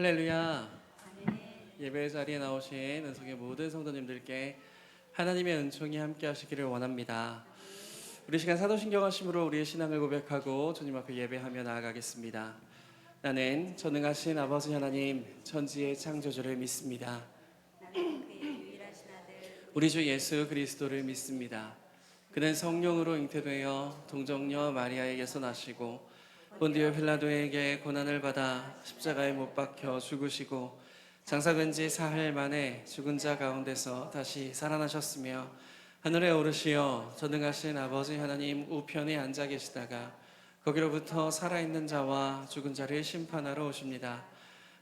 할렐루야. 예배 자리에 나오신 은총의 모든 성도님들께 하나님의 은총이 함께 하시기를 원합니다. 우리 시간 사도신경 하심으로 우리의 신앙을 고백하고 주님 앞에 예배하며 나아가겠습니다. 나는 전능하신 아버지 하나님 천지의 창조주를 믿습니다. 우리 주 예수 그리스도를 믿습니다. 그는 성령으로 잉태되어 동정녀 마리아에게서 나시고 본디오 필라도에게 고난을 받아 십자가에 못 박혀 죽으시고 장사된 지 사흘 만에 죽은 자 가운데서 다시 살아나셨으며 하늘에 오르시어 전능하신 아버지 하나님 우편에 앉아 계시다가 거기로부터 살아있는 자와 죽은 자를 심판하러 오십니다.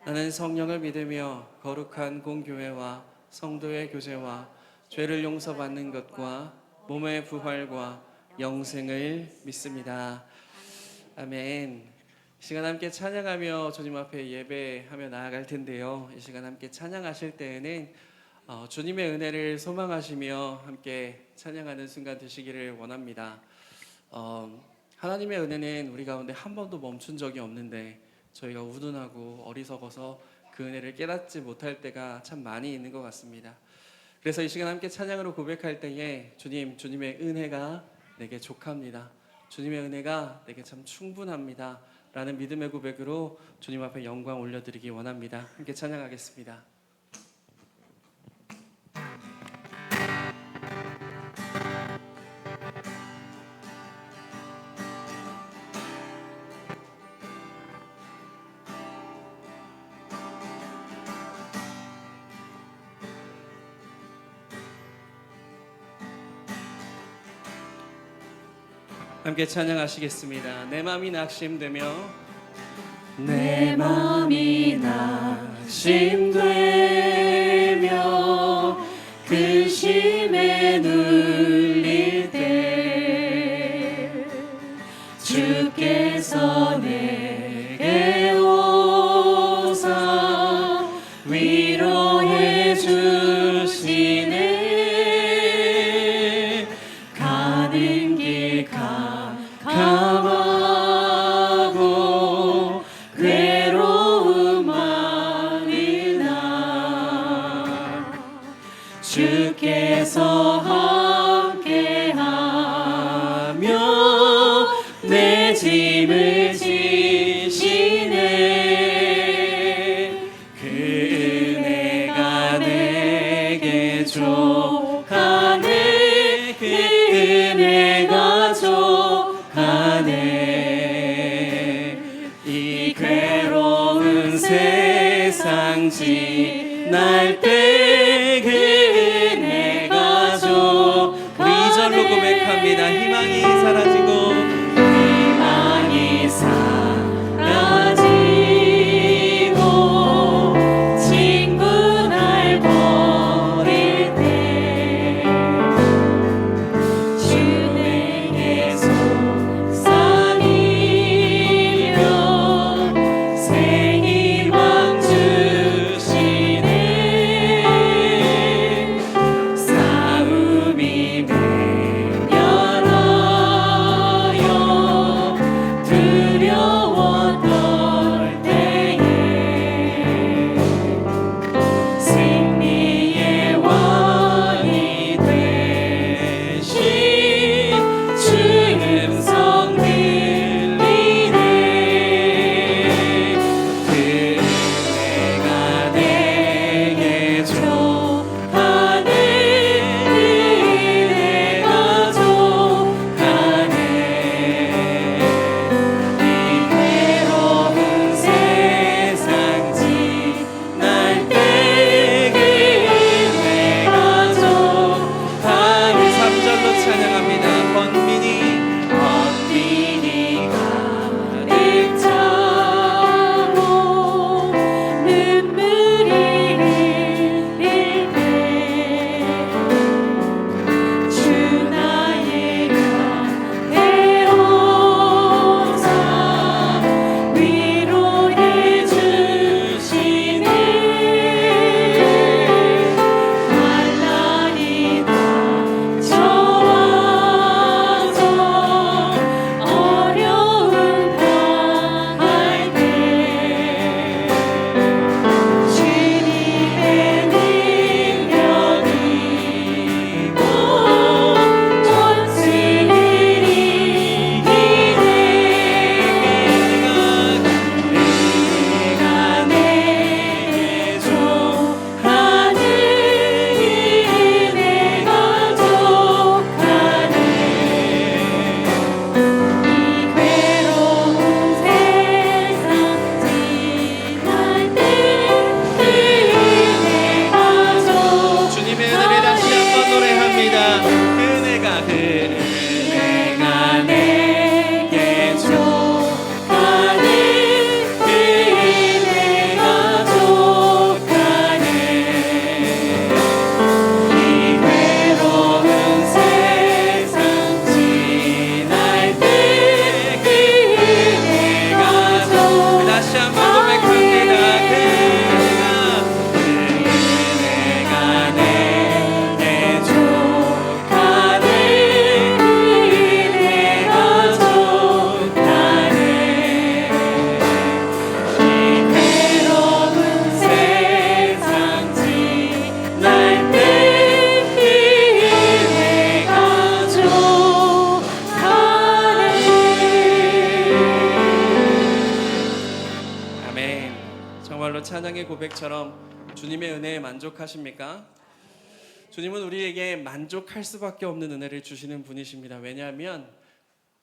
나는 성령을 믿으며 거룩한 공교회와 성도의 교제와 죄를 용서받는 것과 몸의 부활과 영생을 믿습니다. 아멘. 이 시간 함께 찬양하며 주님 앞에 예배하며 나아갈 텐데요. 이 시간 함께 찬양하실 때에는 주님의 은혜를 소망하시며 함께 찬양하는 순간 되시기를 원합니다. 하나님의 은혜는 우리 가운데 한 번도 멈춘 적이 없는데 저희가 우둔하고 어리석어서 그 은혜를 깨닫지 못할 때가 참 많이 있는 것 같습니다. 그래서 이 시간 함께 찬양으로 고백할 때에 주님의 은혜가 내게 족합니다. 주님의 은혜가 내게 참 충분합니다 라는 믿음의 고백으로 주님 앞에 영광 올려드리기 원합니다. 함께 찬양하겠습니다. 함께 찬양하시겠습니다. 내 맘이 낙심되며 내 맘이 낙심되며 근심에 눌릴 때 주께서 내게 오사 위로해 주시네. 가는 길 캄캄하고 괴로움 많으나 주께서 함께하며 내 짐을 지시네. 그 은혜가 내게 족하네. 그 은혜가 족하네. 이 괴로운 세상 지날 때 그 은혜가 족. 우리 2절로 고백합니다. 희망이 사라지고 친구 날 버릴 때 주 내게 속삭이며 새 희망 주시네. 싸움이 맹렬하고 찬양의 고백처럼 주님의 은혜에 만족하십니까? 주님은 우리에게 만족할 수밖에 없는 은혜를 주시는 분이십니다. 왜냐하면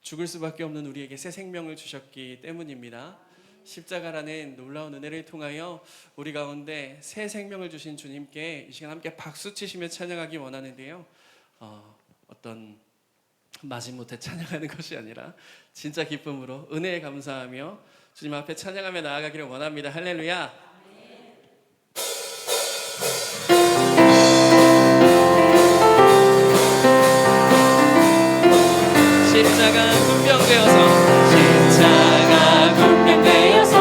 죽을 수밖에 없는 우리에게 새 생명을 주셨기 때문입니다. 십자가라는 놀라운 은혜를 통하여 우리 가운데 새 생명을 주신 주님께 이 시간 함께 박수 치시며 찬양하기 원하는데요. 어떤 마지못해 찬양하는 것이 아니라 진짜 기쁨으로 은혜에 감사하며 주님 앞에 찬양하며 나아가기를 원합니다. 할렐루야. 십자가 군병되어서 십자가 군병되어서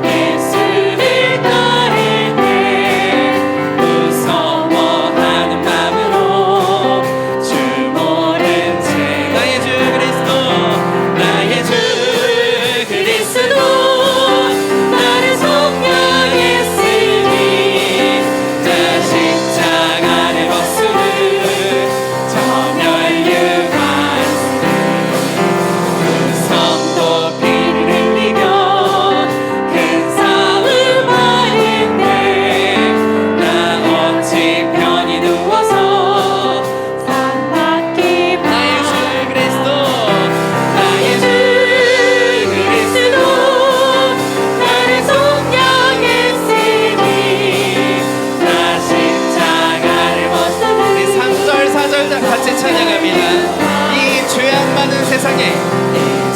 예수를 따를 때 무서워하는 마음으로 주 모른 채 나의 주 그리스도 나의 주 그리스도 나를 속량했으니 자 십자가를 벗으는 저 멸류관 성도 피를 흘리며 큰 싸움하는데 나 어찌 편히 누워서 산밖에 나의 주 그리스도 나의 주 그리스도 나를 속량했으니 나 십자가를 벗어는 우리 3절 4절 다 같이 찬양합니다. 이 죄악 많은 세상에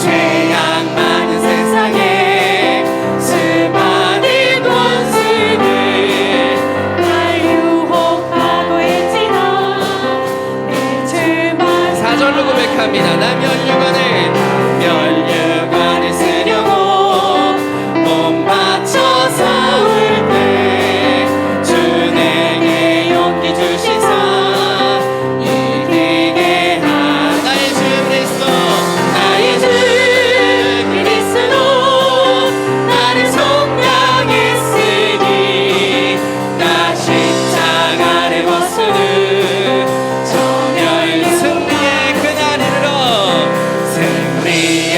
죄악 많은 세상에 수많은 원수들 날 유혹하고 있지만 내 죄만 4절로 고백합니다. 나 멸류관을 쓰려고 몸 바쳐 싸울 때 주 내게 용기 주시사 이기게 한 나의 주 그리스도 나의 주 그리스도 나를 속량했으니 나 십자가를 벗으는 저 멸류 승리의 그날 이르러 승리의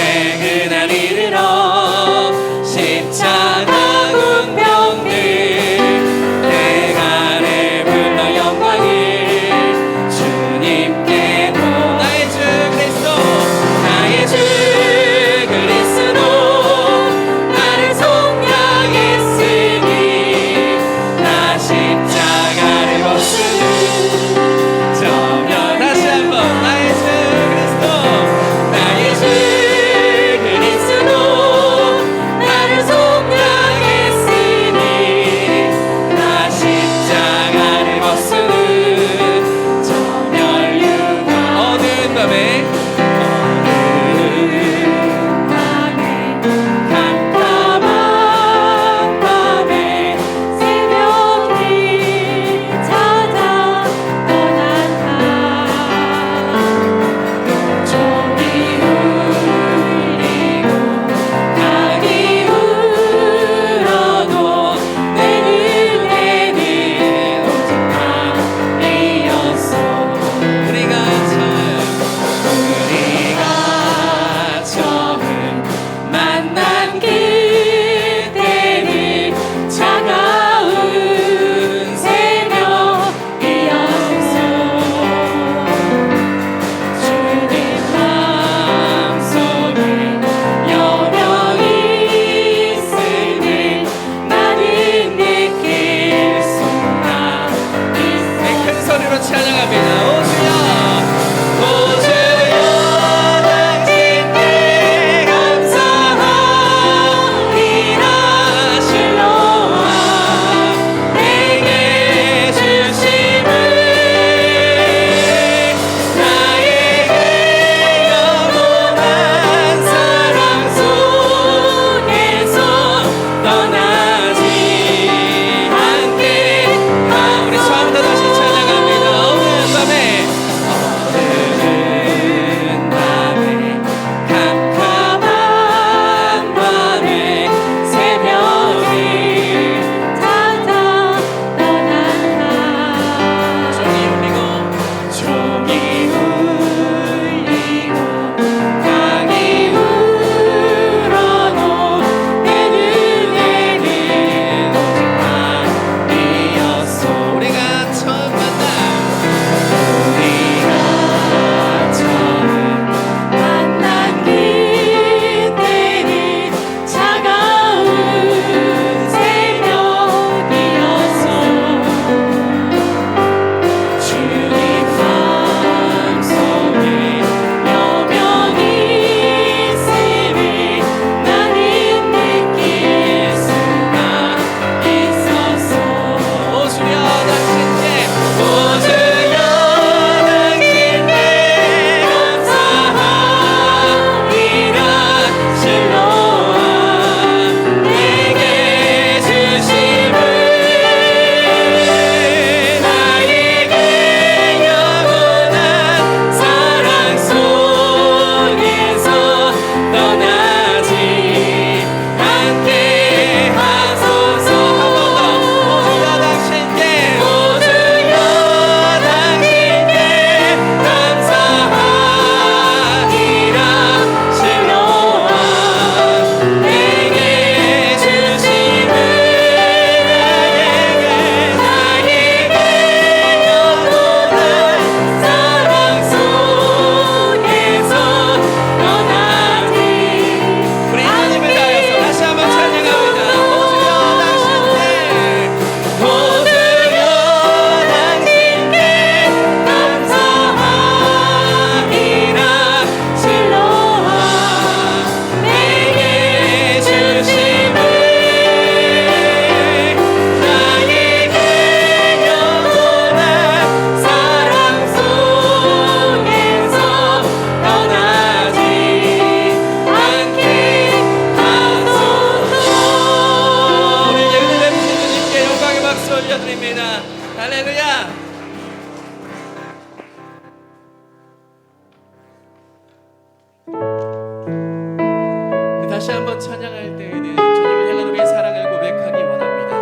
다시 한번 찬양할 때에는 주님을 향한 우리의 사랑을 고백하기 원합니다.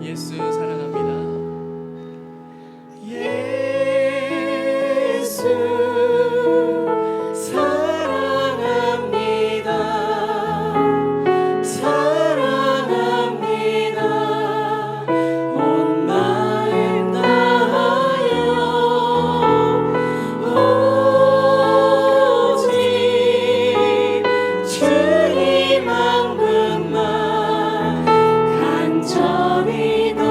예수 사랑합니다. 예수 사랑합니다. 사랑합니다. 온 마음 다하여 오직 주님 한 분만 간절히 더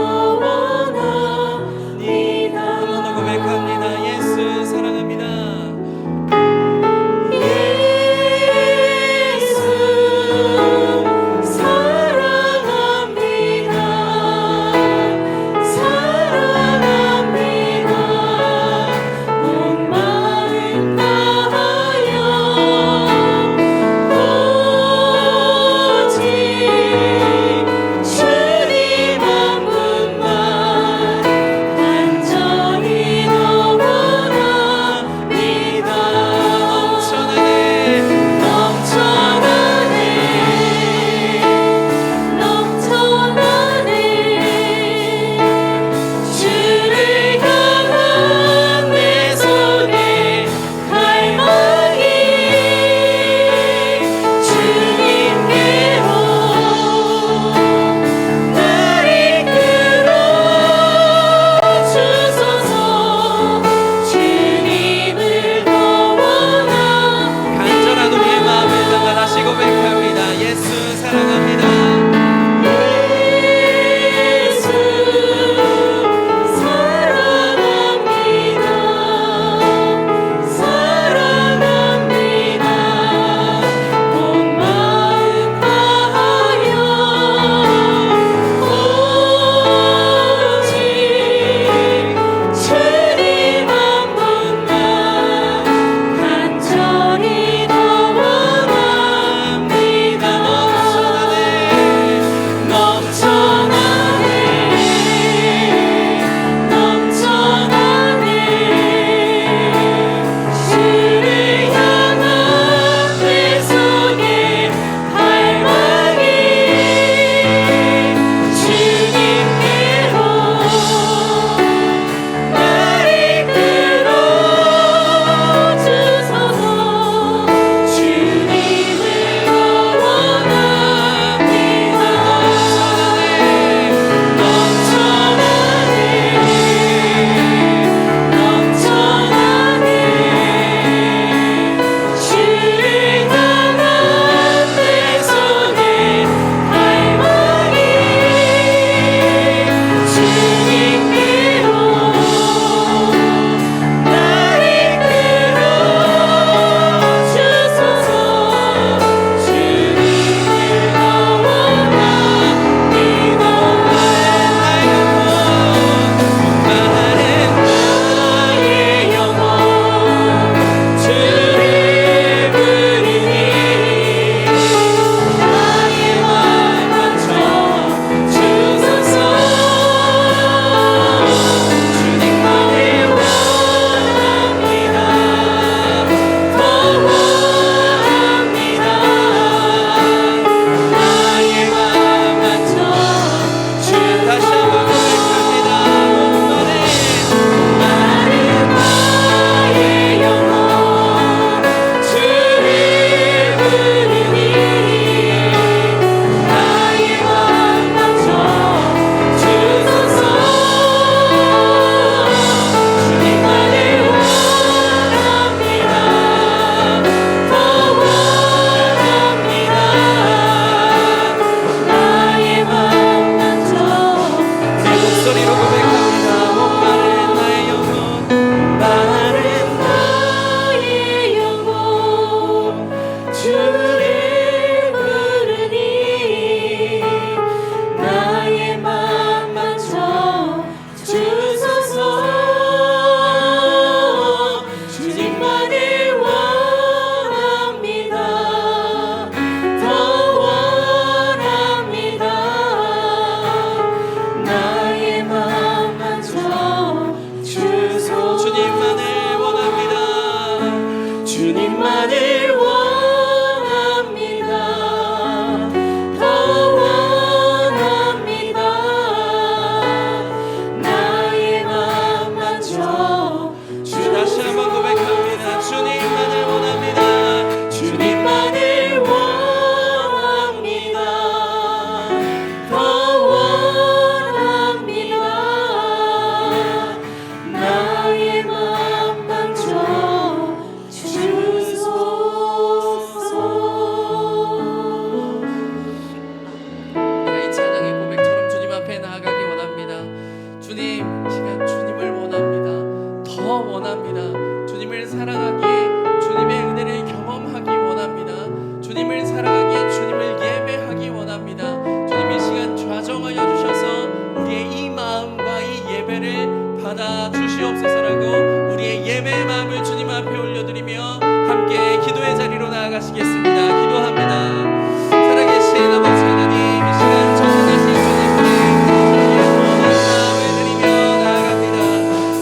받아 주시옵소서라고 우리의 예배의 마음을 주님 앞에 올려드리며 함께 기도의 자리로 나아가시겠습니다. 기도합니다. 살아계신 아버지 하나님, 이 시간 전능하신 은혜에 모든 마음을 드리며 나아갑니다.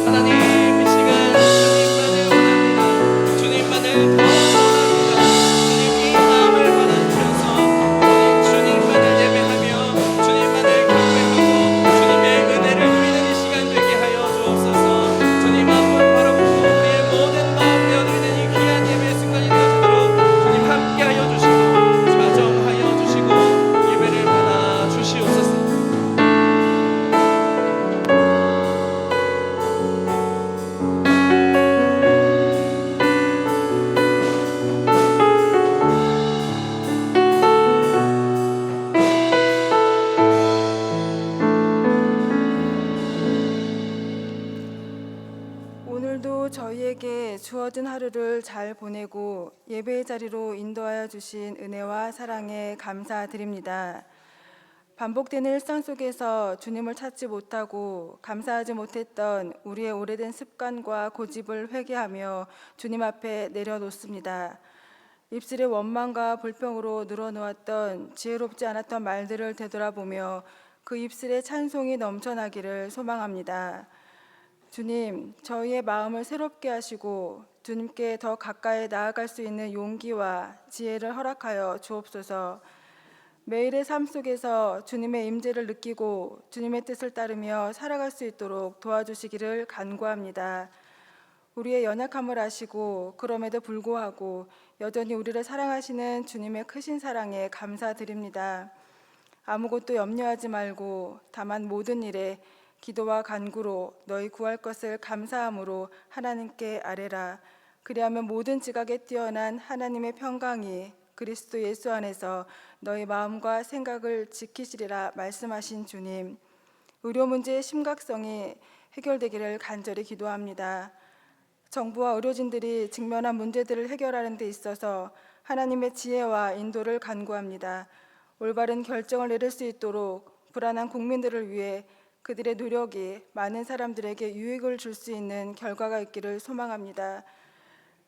하나님, 이 시간 주님만을 원합니다. 주님만을 더 원합니다. 주님 이 마음을 받아주셔서 오직 주님만을 예배하며 주님만을 경배하고 주님의 은혜를 누리는 이 시간 되게 하여 주옵소서. 주님 앞을 바라보고 우리의 모든 마음 내어드리는 이 귀한 예배의 순간이 되어지도록 주님 함께하여 주시고 자정하여 주시고 예배를 받아 주시옵소서. 오늘도 저희에게 주어진 하루를 잘 보내고 예배의 자리로 인도하여 주신 은혜와 사랑에 감사드립니다. 반복되는 일상 속에서 주님을 찾지 못하고 감사하지 못했던 우리의 오래된 습관과 고집을 회개하며 주님 앞에 내려놓습니다. 입술의 원망과 불평으로 늘어놓았던 지혜롭지 않았던 말들을 되돌아보며 그 입술에 찬송이 넘쳐나기를 소망합니다. 주님, 저희의 마음을 새롭게 하시고 주님께 더 가까이 나아갈 수 있는 용기와 지혜를 허락하여 주옵소서. 매일의 삶 속에서 주님의 임재를 느끼고 주님의 뜻을 따르며 살아갈 수 있도록 도와주시기를 간구합니다. 우리의 연약함을 아시고 그럼에도 불구하고 여전히 우리를 사랑하시는 주님의 크신 사랑에 감사드립니다. 아무것도 염려하지 말고 다만 모든 일에 기도와 간구로 너희 구할 것을 감사함으로 하나님께 아뢰라. 그리하면 모든 지각에 뛰어난 하나님의 평강이 그리스도 예수 안에서 너희 마음과 생각을 지키시리라 말씀하신 주님, 의료 문제의 심각성이 해결되기를 간절히 기도합니다. 정부와 의료진들이 직면한 문제들을 해결하는 데 있어서 하나님의 지혜와 인도를 간구합니다. 올바른 결정을 내릴 수 있도록 불안한 국민들을 위해 그들의 노력이 많은 사람들에게 유익을 줄 수 있는 결과가 있기를 소망합니다.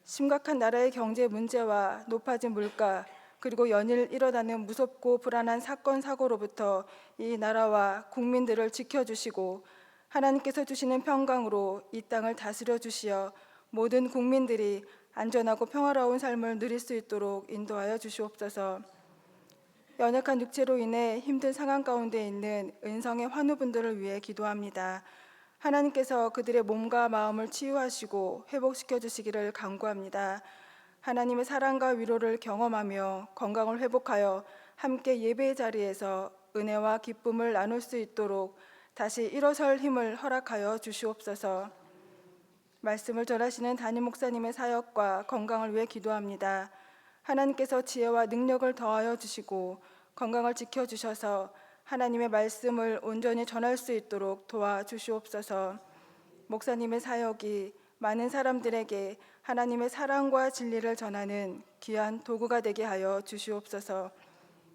심각한 나라의 경제 문제와 높아진 물가, 그리고 연일 일어나는 무섭고 불안한 사건 사고로부터 이 나라와 국민들을 지켜주시고 하나님께서 주시는 평강으로 이 땅을 다스려 주시어 모든 국민들이 안전하고 평화로운 삶을 누릴 수 있도록 인도하여 주시옵소서. 연약한 육체로 인해 힘든 상황 가운데 있는 은성의 환우분들을 위해 기도합니다. 하나님께서 그들의 몸과 마음을 치유하시고 회복시켜 주시기를 간구합니다. 하나님의 사랑과 위로를 경험하며 건강을 회복하여 함께 예배의 자리에서 은혜와 기쁨을 나눌 수 있도록 다시 일어설 힘을 허락하여 주시옵소서. 말씀을 전하시는 담임 목사님의 사역과 건강을 위해 기도합니다. 하나님께서 지혜와 능력을 더하여 주시고 건강을 지켜주셔서 하나님의 말씀을 온전히 전할 수 있도록 도와주시옵소서. 목사님의 사역이 많은 사람들에게 하나님의 사랑과 진리를 전하는 귀한 도구가 되게 하여 주시옵소서.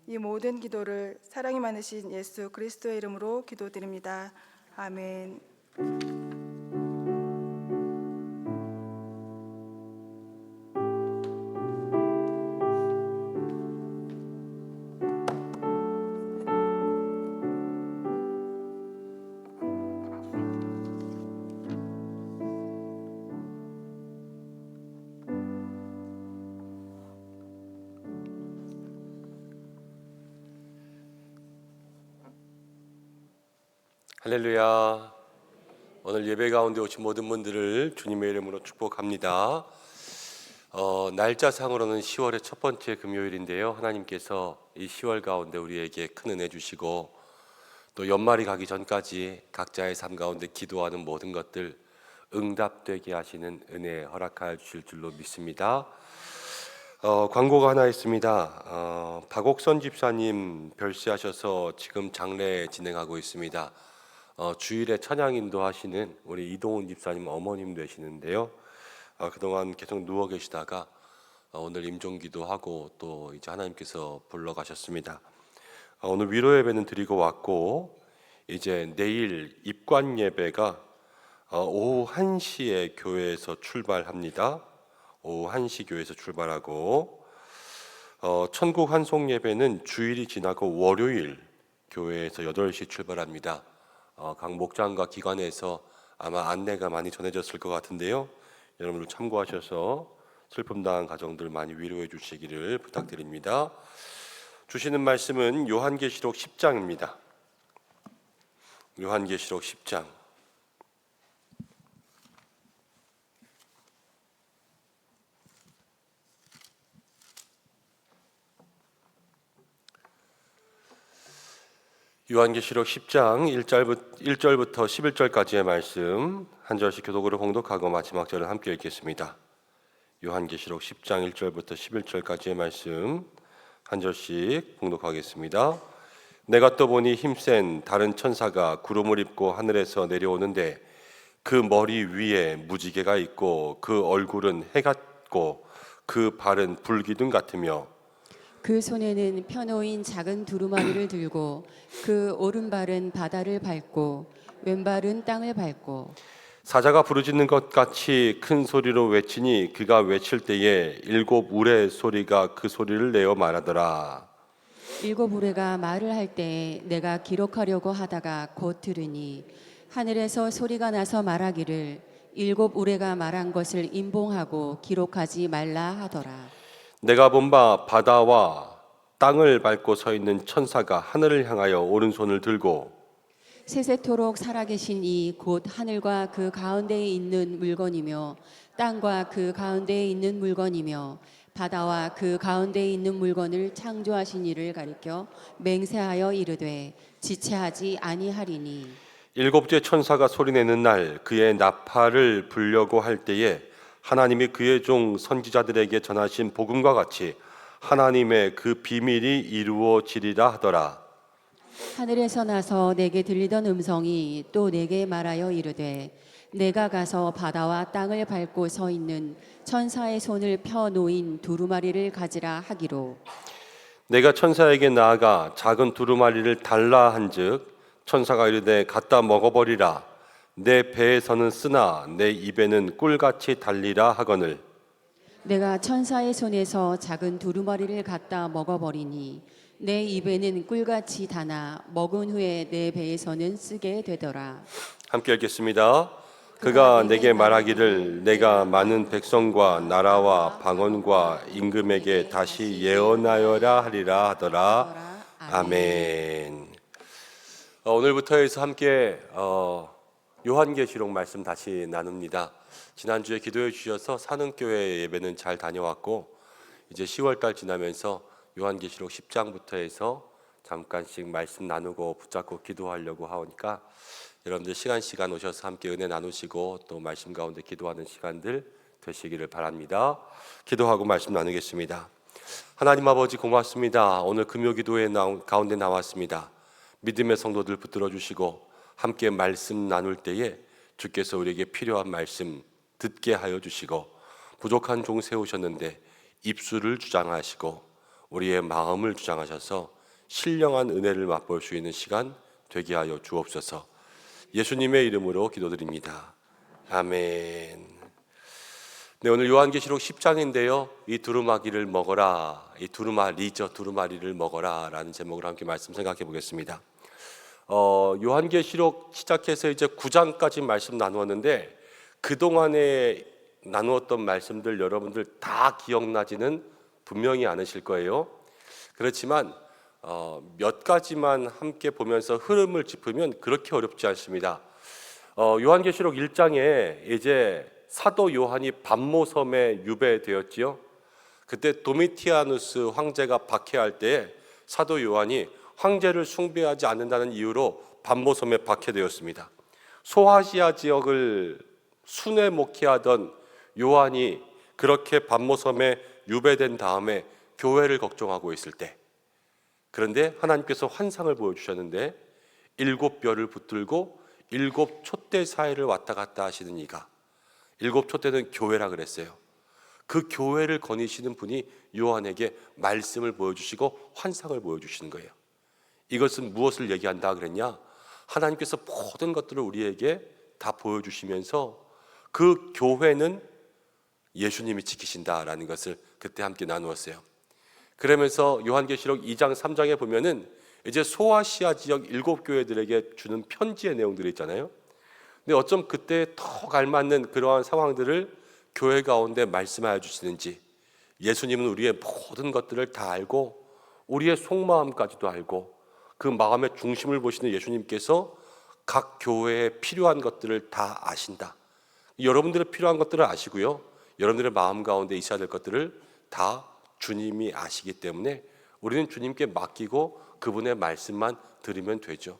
이 모든 기도를 사랑이 많으신 예수 그리스도의 이름으로 기도드립니다. 아멘. 할렐루야. 오늘 예배 가운데 오신 모든 분들을 주님의 이름으로 축복합니다. 날짜상으로는 10월의 첫 번째 금요일인데요, 하나님께서 이 10월 가운데 우리에게 큰 은혜 주시고 또 연말이 가기 전까지 각자의 삶 가운데 기도하는 모든 것들 응답되게 하시는 은혜 허락하여 주실 줄로 믿습니다. 광고가 하나 있습니다. 박옥선 집사님 별세하셔서 지금 장례 진행하고 있습니다. 주일에 찬양 인도하시는 우리 이동훈 집사님 어머님 되시는데요. 그동안 계속 누워 계시다가 오늘 임종기도 하고 또 이제 하나님께서 불러가셨습니다. 오늘 위로 예배는 드리고 왔고 이제 내일 입관 예배가 오후 1시에 교회에서 출발합니다. 오후 1시 교회에서 출발하고 천국 환송 예배는 주일이 지나고 월요일 교회에서 8시 출발합니다. 각 목장과 기관에서 아마 안내가 많이 전해졌을 것 같은데요. 여러분들 참고하셔서 슬픔 당한 가정들 많이 위로해 주시기를 부탁드립니다. 주시는 말씀은 요한계시록 10장입니다. 요한계시록 10장. 요한계시록 10장 1절부터 11절까지의 말씀 한 절씩 교독으로 봉독하고 마지막 절을 함께 읽겠습니다. 요한계시록 10장 1절부터 11절까지의 말씀 한 절씩 봉독하겠습니다. 내가 또 보니 힘센 다른 천사가 구름을 입고 하늘에서 내려오는데 그 머리 위에 무지개가 있고 그 얼굴은 해 같고 그 발은 불기둥 같으며 그 손에는 펴놓인 작은 두루마리를 들고 그 오른발은 바다를 밟고 왼발은 땅을 밟고 사자가 부르짖는 것 같이 큰 소리로 외치니 그가 외칠 때에 7 울의 소리가 그 소리를 내어 말하더라. 7 우레가 말을 할 때에 내가 기록하려고 하다가 곧 들으니 하늘에서 소리가 나서 말하기를 7 우레가 말한 것을 임봉하고 기록하지 말라 하더라. 내가 본 바 바다와 땅을 밟고 서 있는 천사가 하늘을 향하여 오른손을 들고 세세토록 살아계신 이 곧 하늘과 그 가운데에 있는 물건이며 땅과 그 가운데에 있는 물건이며 바다와 그 가운데에 있는 물건을 창조하신 이를 가리켜 맹세하여 이르되 지체하지 아니하리니 7째 천사가 소리내는 날 그의 나팔을 불려고 할 때에 하나님이 그의 종 선지자들에게 전하신 복음과 같이 하나님의 그 비밀이 이루어지리라 하더라. 하늘에서 나서 내게 들리던 음성이 또 내게 말하여 이르되 내가 가서 바다와 땅을 밟고 서 있는 천사의 손을 펴 놓인 두루마리를 가지라 하기로 내가 천사에게 나아가 작은 두루마리를 달라 한즉 천사가 이르되 갖다 먹어버리라. 내 배에서는 쓰나 내 입에는 꿀같이 달리라 하거늘 내가 천사의 손에서 작은 두루마리를 갖다 먹어버리니 내 입에는 꿀같이 다나 먹은 후에 내 배에서는 쓰게 되더라. 함께 읽겠습니다. 그가 내게 말하기를 내가 많은 백성과 나라와 방언과 임금에게 다시 예언하여라 하리라 하더라. 아멘. 오늘부터 해서 함께 요한계시록 말씀 다시 나눕니다. 지난주에 기도해 주셔서 산흥교회 예배는 잘 다녀왔고 이제 10월달 지나면서 요한계시록 10장부터 해서 잠깐씩 말씀 나누고 붙잡고 기도하려고 하니까 여러분들 시간 오셔서 함께 은혜 나누시고 또 말씀 가운데 기도하는 시간들 되시기를 바랍니다. 기도하고 말씀 나누겠습니다. 하나님 아버지 고맙습니다. 오늘 금요 기도회 가운데 나왔습니다. 믿음의 성도들 붙들어 주시고 함께 말씀 나눌 때에 주께서 우리에게 필요한 말씀 듣게 하여 주시고 부족한 종 세우셨는데 입술을 주장하시고 우리의 마음을 주장하셔서 신령한 은혜를 맛볼 수 있는 시간 되게 하여 주옵소서. 예수님의 이름으로 기도드립니다. 아멘. 네, 오늘 요한계시록 10장인데요. 이 두루마기를 먹어라. 이 두루마리를 먹어라 라는 제목으로 함께 말씀 생각해 보겠습니다. 요한계시록 시작해서 이제 9장까지 말씀 나누었는데 그동안에 나누었던 말씀들 여러분들 다 기억나지는 분명히 않으실 거예요. 그렇지만 몇 가지만 함께 보면서 흐름을 짚으면 그렇게 어렵지 않습니다. 요한계시록 1장에 이제 사도 요한이 밤모섬에 유배되었지요. 그때 도미티아누스 황제가 박해할 때 사도 요한이 황제를 숭배하지 않는다는 이유로 밤모섬에 박해되었습니다. 소아시아 지역을 순회 목회하던 요한이 그렇게 밤모섬에 유배된 다음에 교회를 걱정하고 있을 때, 그런데 하나님께서 환상을 보여주셨는데 7별을 붙들고 7 촛대 사이를 왔다 갔다 하시는 이가 7 촛대는 교회라 그랬어요. 그 교회를 거니시는 분이 요한에게 말씀을 보여주시고 환상을 보여주시는 거예요. 이것은 무엇을 얘기한다 그랬냐? 하나님께서 모든 것들을 우리에게 다 보여주시면서 그 교회는 예수님이 지키신다라는 것을 그때 함께 나누었어요. 그러면서 요한계시록 2장 3장에 보면은 이제 소아시아 지역 7교회들에게 주는 편지의 내용들이 있잖아요. 근데 어쩜 그때 더 알맞는 그러한 상황들을 교회 가운데 말씀하여 주시는지, 예수님은 우리의 모든 것들을 다 알고 우리의 속마음까지도 알고 그 마음의 중심을 보시는 예수님께서 각 교회에 필요한 것들을 다 아신다. 여러분들의 필요한 것들을 아시고요, 여러분들의 마음 가운데 있어야 될 것들을 다 주님이 아시기 때문에 우리는 주님께 맡기고 그분의 말씀만 들으면 되죠.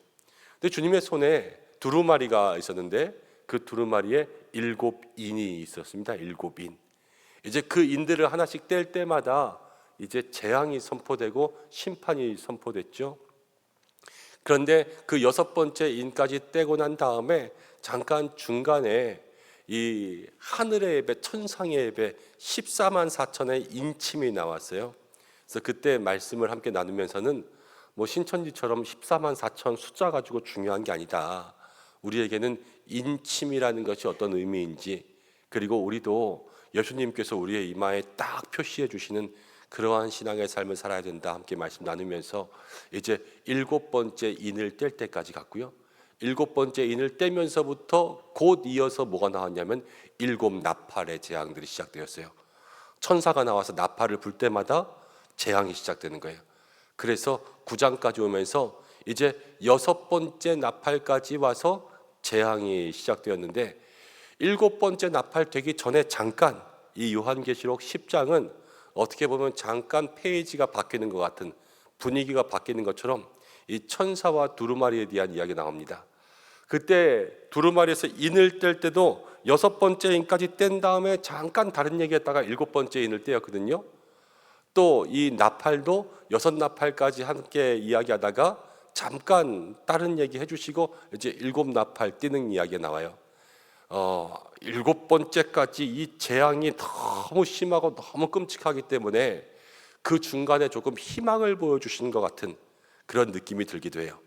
근데 주님의 손에 두루마리가 있었는데 그 두루마리에 7인이 있었습니다. 7인. 이제 그 인들을 하나씩 뗄 때마다 이제 재앙이 선포되고 심판이 선포됐죠. 그런데 그 6번째 인까지 떼고 난 다음에 잠깐 중간에 이 하늘의 예배, 천상의 예배 14만 4천의 인침이 나왔어요. 그래서 그때 말씀을 함께 나누면서는 뭐 신천지처럼 14만 4천 숫자 가지고 중요한 게 아니다. 우리에게는 인침이라는 것이 어떤 의미인지, 그리고 우리도 예수님께서 우리의 이마에 딱 표시해 주시는 그러한 신앙의 삶을 살아야 된다. 함께 말씀 나누면서 이제 7번째 인을 뗄 때까지 갔고요. 7번째 인을 떼면서부터 곧 이어서 뭐가 나왔냐면 7 나팔의 재앙들이 시작되었어요. 천사가 나와서 나팔을 불 때마다 재앙이 시작되는 거예요. 그래서 9장까지 오면서 이제 6번째 나팔까지 와서 재앙이 시작되었는데, 7번째 나팔 되기 전에 잠깐 이 요한계시록 10장은 어떻게 보면 잠깐 페이지가 바뀌는 것 같은, 분위기가 바뀌는 것처럼 이 천사와 두루마리에 대한 이야기가 나옵니다. 그때 두루마리에서 인을 뗄 때도 6번째 인까지 뗀 다음에 잠깐 다른 얘기했다가 7번째 인을 떼었거든요. 또 이 나팔도 6나팔까지 함께 이야기하다가 잠깐 다른 얘기 해주시고 이제 7 나팔 띄는 이야기가 나와요. 7번째까지 이 재앙이 너무 심하고 너무 끔찍하기 때문에 그 중간에 조금 희망을 보여주시는 것 같은 그런 느낌이 들기도 해요.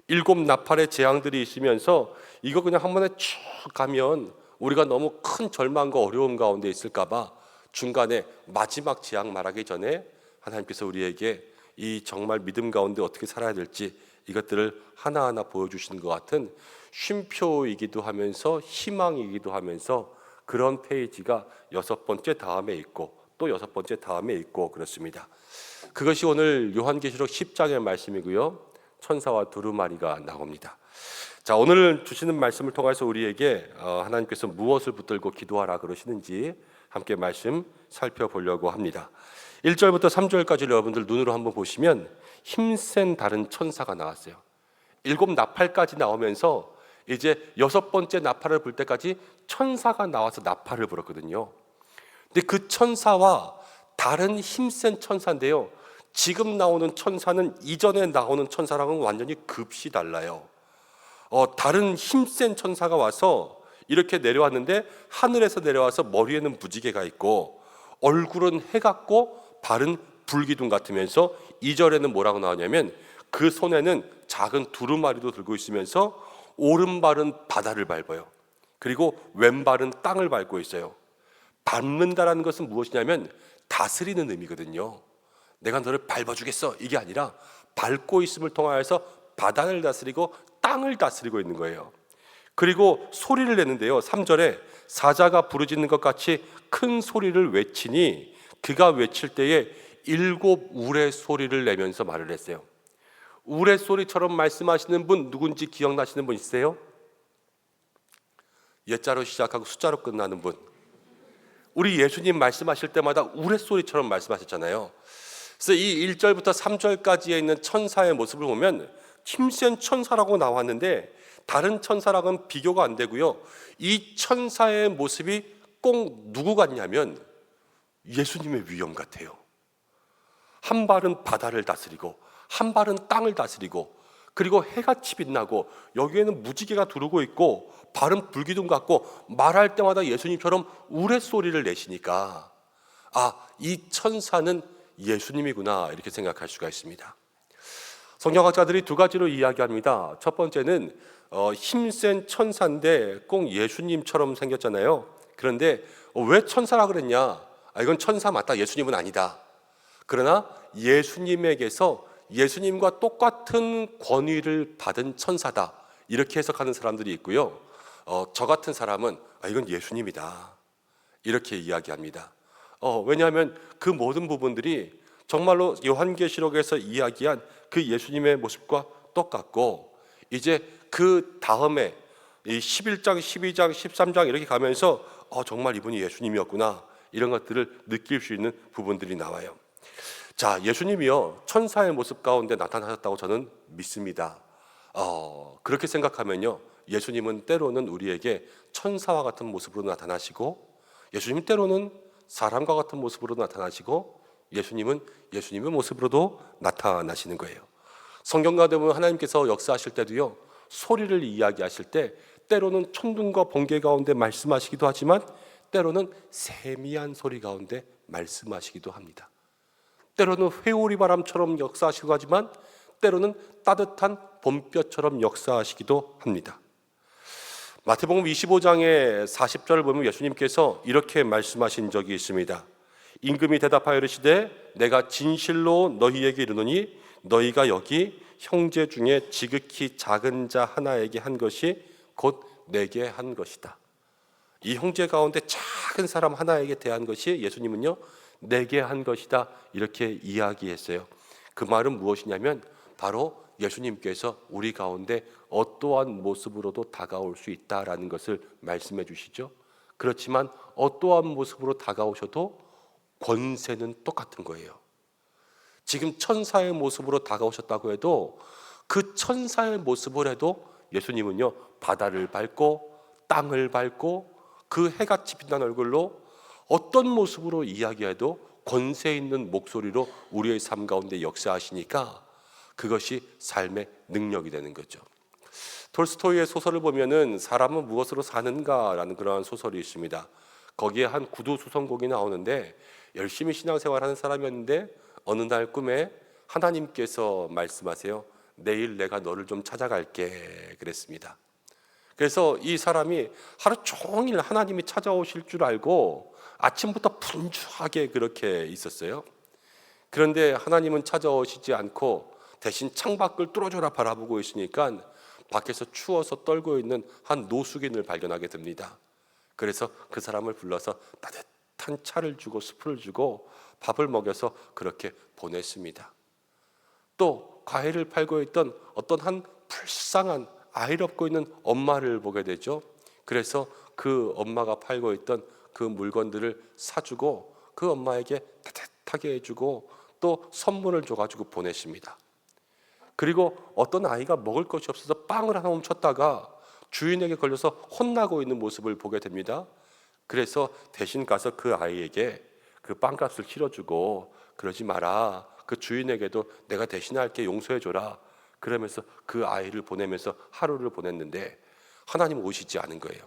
7 나팔의 재앙들이 있으면서 이거 그냥 한 번에 쭉 가면 우리가 너무 큰 절망과 어려움 가운데 있을까 봐 중간에 마지막 재앙 말하기 전에 하나님께서 우리에게 이 정말 믿음 가운데 어떻게 살아야 될지 이것들을 하나하나 보여주시는 것 같은 쉼표이기도 하면서 희망이기도 하면서 그런 페이지가 6번째 다음에 있고 또 6번째 다음에 있고 그렇습니다. 그것이 오늘 요한계시록 10장의 말씀이고요. 천사와 두루마리가 나옵니다. 자, 오늘 주시는 말씀을 통해서 우리에게 하나님께서 무엇을 붙들고 기도하라 그러시는지 함께 말씀 살펴보려고 합니다. 1절부터 3절까지 여러분들 눈으로 한번 보시면 힘센 다른 천사가 나왔어요. 7 나팔까지 나오면서 이제 6번째 나팔을 불 때까지 천사가 나와서 나팔을 불었거든요. 근데 그 천사와 다른 힘센 천사인데요, 지금 나오는 천사는 이전에 나오는 천사랑은 완전히 급이 달라요. 다른 힘센 천사가 와서 이렇게 내려왔는데 하늘에서 내려와서 머리에는 무지개가 있고 얼굴은 해 같고 발은 불기둥 같으면서 2절에는 뭐라고 나오냐면 그 손에는 작은 두루마리도 들고 있으면서 오른발은 바다를 밟아요. 그리고 왼발은 땅을 밟고 있어요. 밟는다라는 것은 무엇이냐면 다스리는 의미거든요. 내가 너를 밟아주겠어 이게 아니라 밟고 있음을 통하여서 바다를 다스리고 땅을 다스리고 있는 거예요. 그리고 소리를 내는데요, 3절에 사자가 부르짖는 것 같이 큰 소리를 외치니 그가 외칠 때에 7 울의 소리를 내면서 말을 했어요. 울의 소리처럼 말씀하시는 분 누군지 기억나시는 분 있으세요? 예자로 시작하고 숫자로 끝나는 분. 우리 예수님 말씀하실 때마다 울의 소리처럼 말씀하셨잖아요. 그래서 이 1절부터 3절까지에 있는 천사의 모습을 보면 힘센 천사라고 나왔는데 다른 천사랑은 비교가 안 되고요. 이 천사의 모습이 꼭 누구 같냐면 예수님의 위엄 같아요. 한 발은 바다를 다스리고 한 발은 땅을 다스리고 그리고 해같이 빛나고 여기에는 무지개가 두르고 있고 발은 불기둥 같고 말할 때마다 예수님처럼 우레소리를 내시니까 이 천사는 예수님이구나 이렇게 생각할 수가 있습니다. 성경학자들이 두 가지로 이야기합니다. 첫 번째는 힘센 천사인데 꼭 예수님처럼 생겼잖아요. 그런데 왜 천사라 그랬냐? 이건 천사 맞다. 예수님은 아니다. 그러나 예수님에게서 예수님과 똑같은 권위를 받은 천사다. 이렇게 해석하는 사람들이 있고요. 저 같은 사람은 이건 예수님이다. 이렇게 이야기합니다. 왜냐하면 그 모든 부분들이 정말로 요한계시록에서 이야기한 그 예수님의 모습과 똑같고, 이제 그 다음에 이 11장, 12장, 13장 이렇게 가면서 정말 이분이 예수님이었구나, 이런 것들을 느낄 수 있는 부분들이 나와요. 자, 예수님이요 천사의 모습 가운데 나타나셨다고 저는 믿습니다. 그렇게 생각하면요, 예수님은 때로는 우리에게 천사와 같은 모습으로 나타나시고, 예수님 때로는 사람과 같은 모습으로 나타나시고, 예수님은 예수님의 모습으로도 나타나시는 거예요. 성경 가운데 보면 하나님께서 역사하실 때도요, 소리를 이야기하실 때 때로는 천둥과 번개 가운데 말씀하시기도 하지만 때로는 세미한 소리 가운데 말씀하시기도 합니다. 때로는 회오리 바람처럼 역사하시기도 하지만 때로는 따뜻한 봄볕처럼 역사하시기도 합니다. 마태복음 25장의 40절을 보면 예수님께서 이렇게 말씀하신 적이 있습니다. 임금이 대답하여 이르시되 내가 진실로 너희에게 이르노니 너희가 여기 형제 중에 지극히 작은 자 하나에게 한 것이 곧 내게 한 것이다. 이 형제 가운데 작은 사람 하나에게 대한 것이 예수님은요 내게 한 것이다, 이렇게 이야기했어요. 그 말은 무엇이냐면 바로 예수님께서 우리 가운데 어떠한 모습으로도 다가올 수 있다라는 것을 말씀해 주시죠. 그렇지만 어떠한 모습으로 다가오셔도 권세는 똑같은 거예요. 지금 천사의 모습으로 다가오셨다고 해도 그 천사의 모습을 해도 예수님은요 바다를 밟고 땅을 밟고 그 해같이 빛난 얼굴로 어떤 모습으로 이야기해도 권세 있는 목소리로 우리의 삶 가운데 역사하시니까 그것이 삶의 능력이 되는 거죠. 톨스토이의 소설을 보면은 사람은 무엇으로 사는가라는 그러한 소설이 있습니다. 거기에 한 구두 수성곡이 나오는데 열심히 신앙생활하는 사람이었는데 어느 날 꿈에 하나님께서 말씀하세요. 내일 내가 너를 좀 찾아갈게 그랬습니다. 그래서 이 사람이 하루 종일 하나님이 찾아오실 줄 알고 아침부터 분주하게 그렇게 있었어요. 그런데 하나님은 찾아오시지 않고 대신 창밖을 뚫어져라 바라보고 있으니까 밖에서 추워서 떨고 있는 한 노숙인을 발견하게 됩니다. 그래서 그 사람을 불러서 따뜻한 차를 주고 숲을 주고 밥을 먹여서 그렇게 보냈습니다. 또 과일을 팔고 있던 어떤 한 불쌍한 아이를 업고 있는 엄마를 보게 되죠. 그래서 그 엄마가 팔고 있던 그 물건들을 사주고 그 엄마에게 따뜻하게 해주고 또 선물을 줘가지고 보냈습니다. 그리고 어떤 아이가 먹을 것이 없어서 빵을 하나 훔쳤다가 주인에게 걸려서 혼나고 있는 모습을 보게 됩니다. 그래서 대신 가서 그 아이에게 그 빵값을 치러주고 그러지 마라, 그 주인에게도 내가 대신할게, 용서해줘라, 그러면서 그 아이를 보내면서 하루를 보냈는데 하나님 오시지 않은 거예요.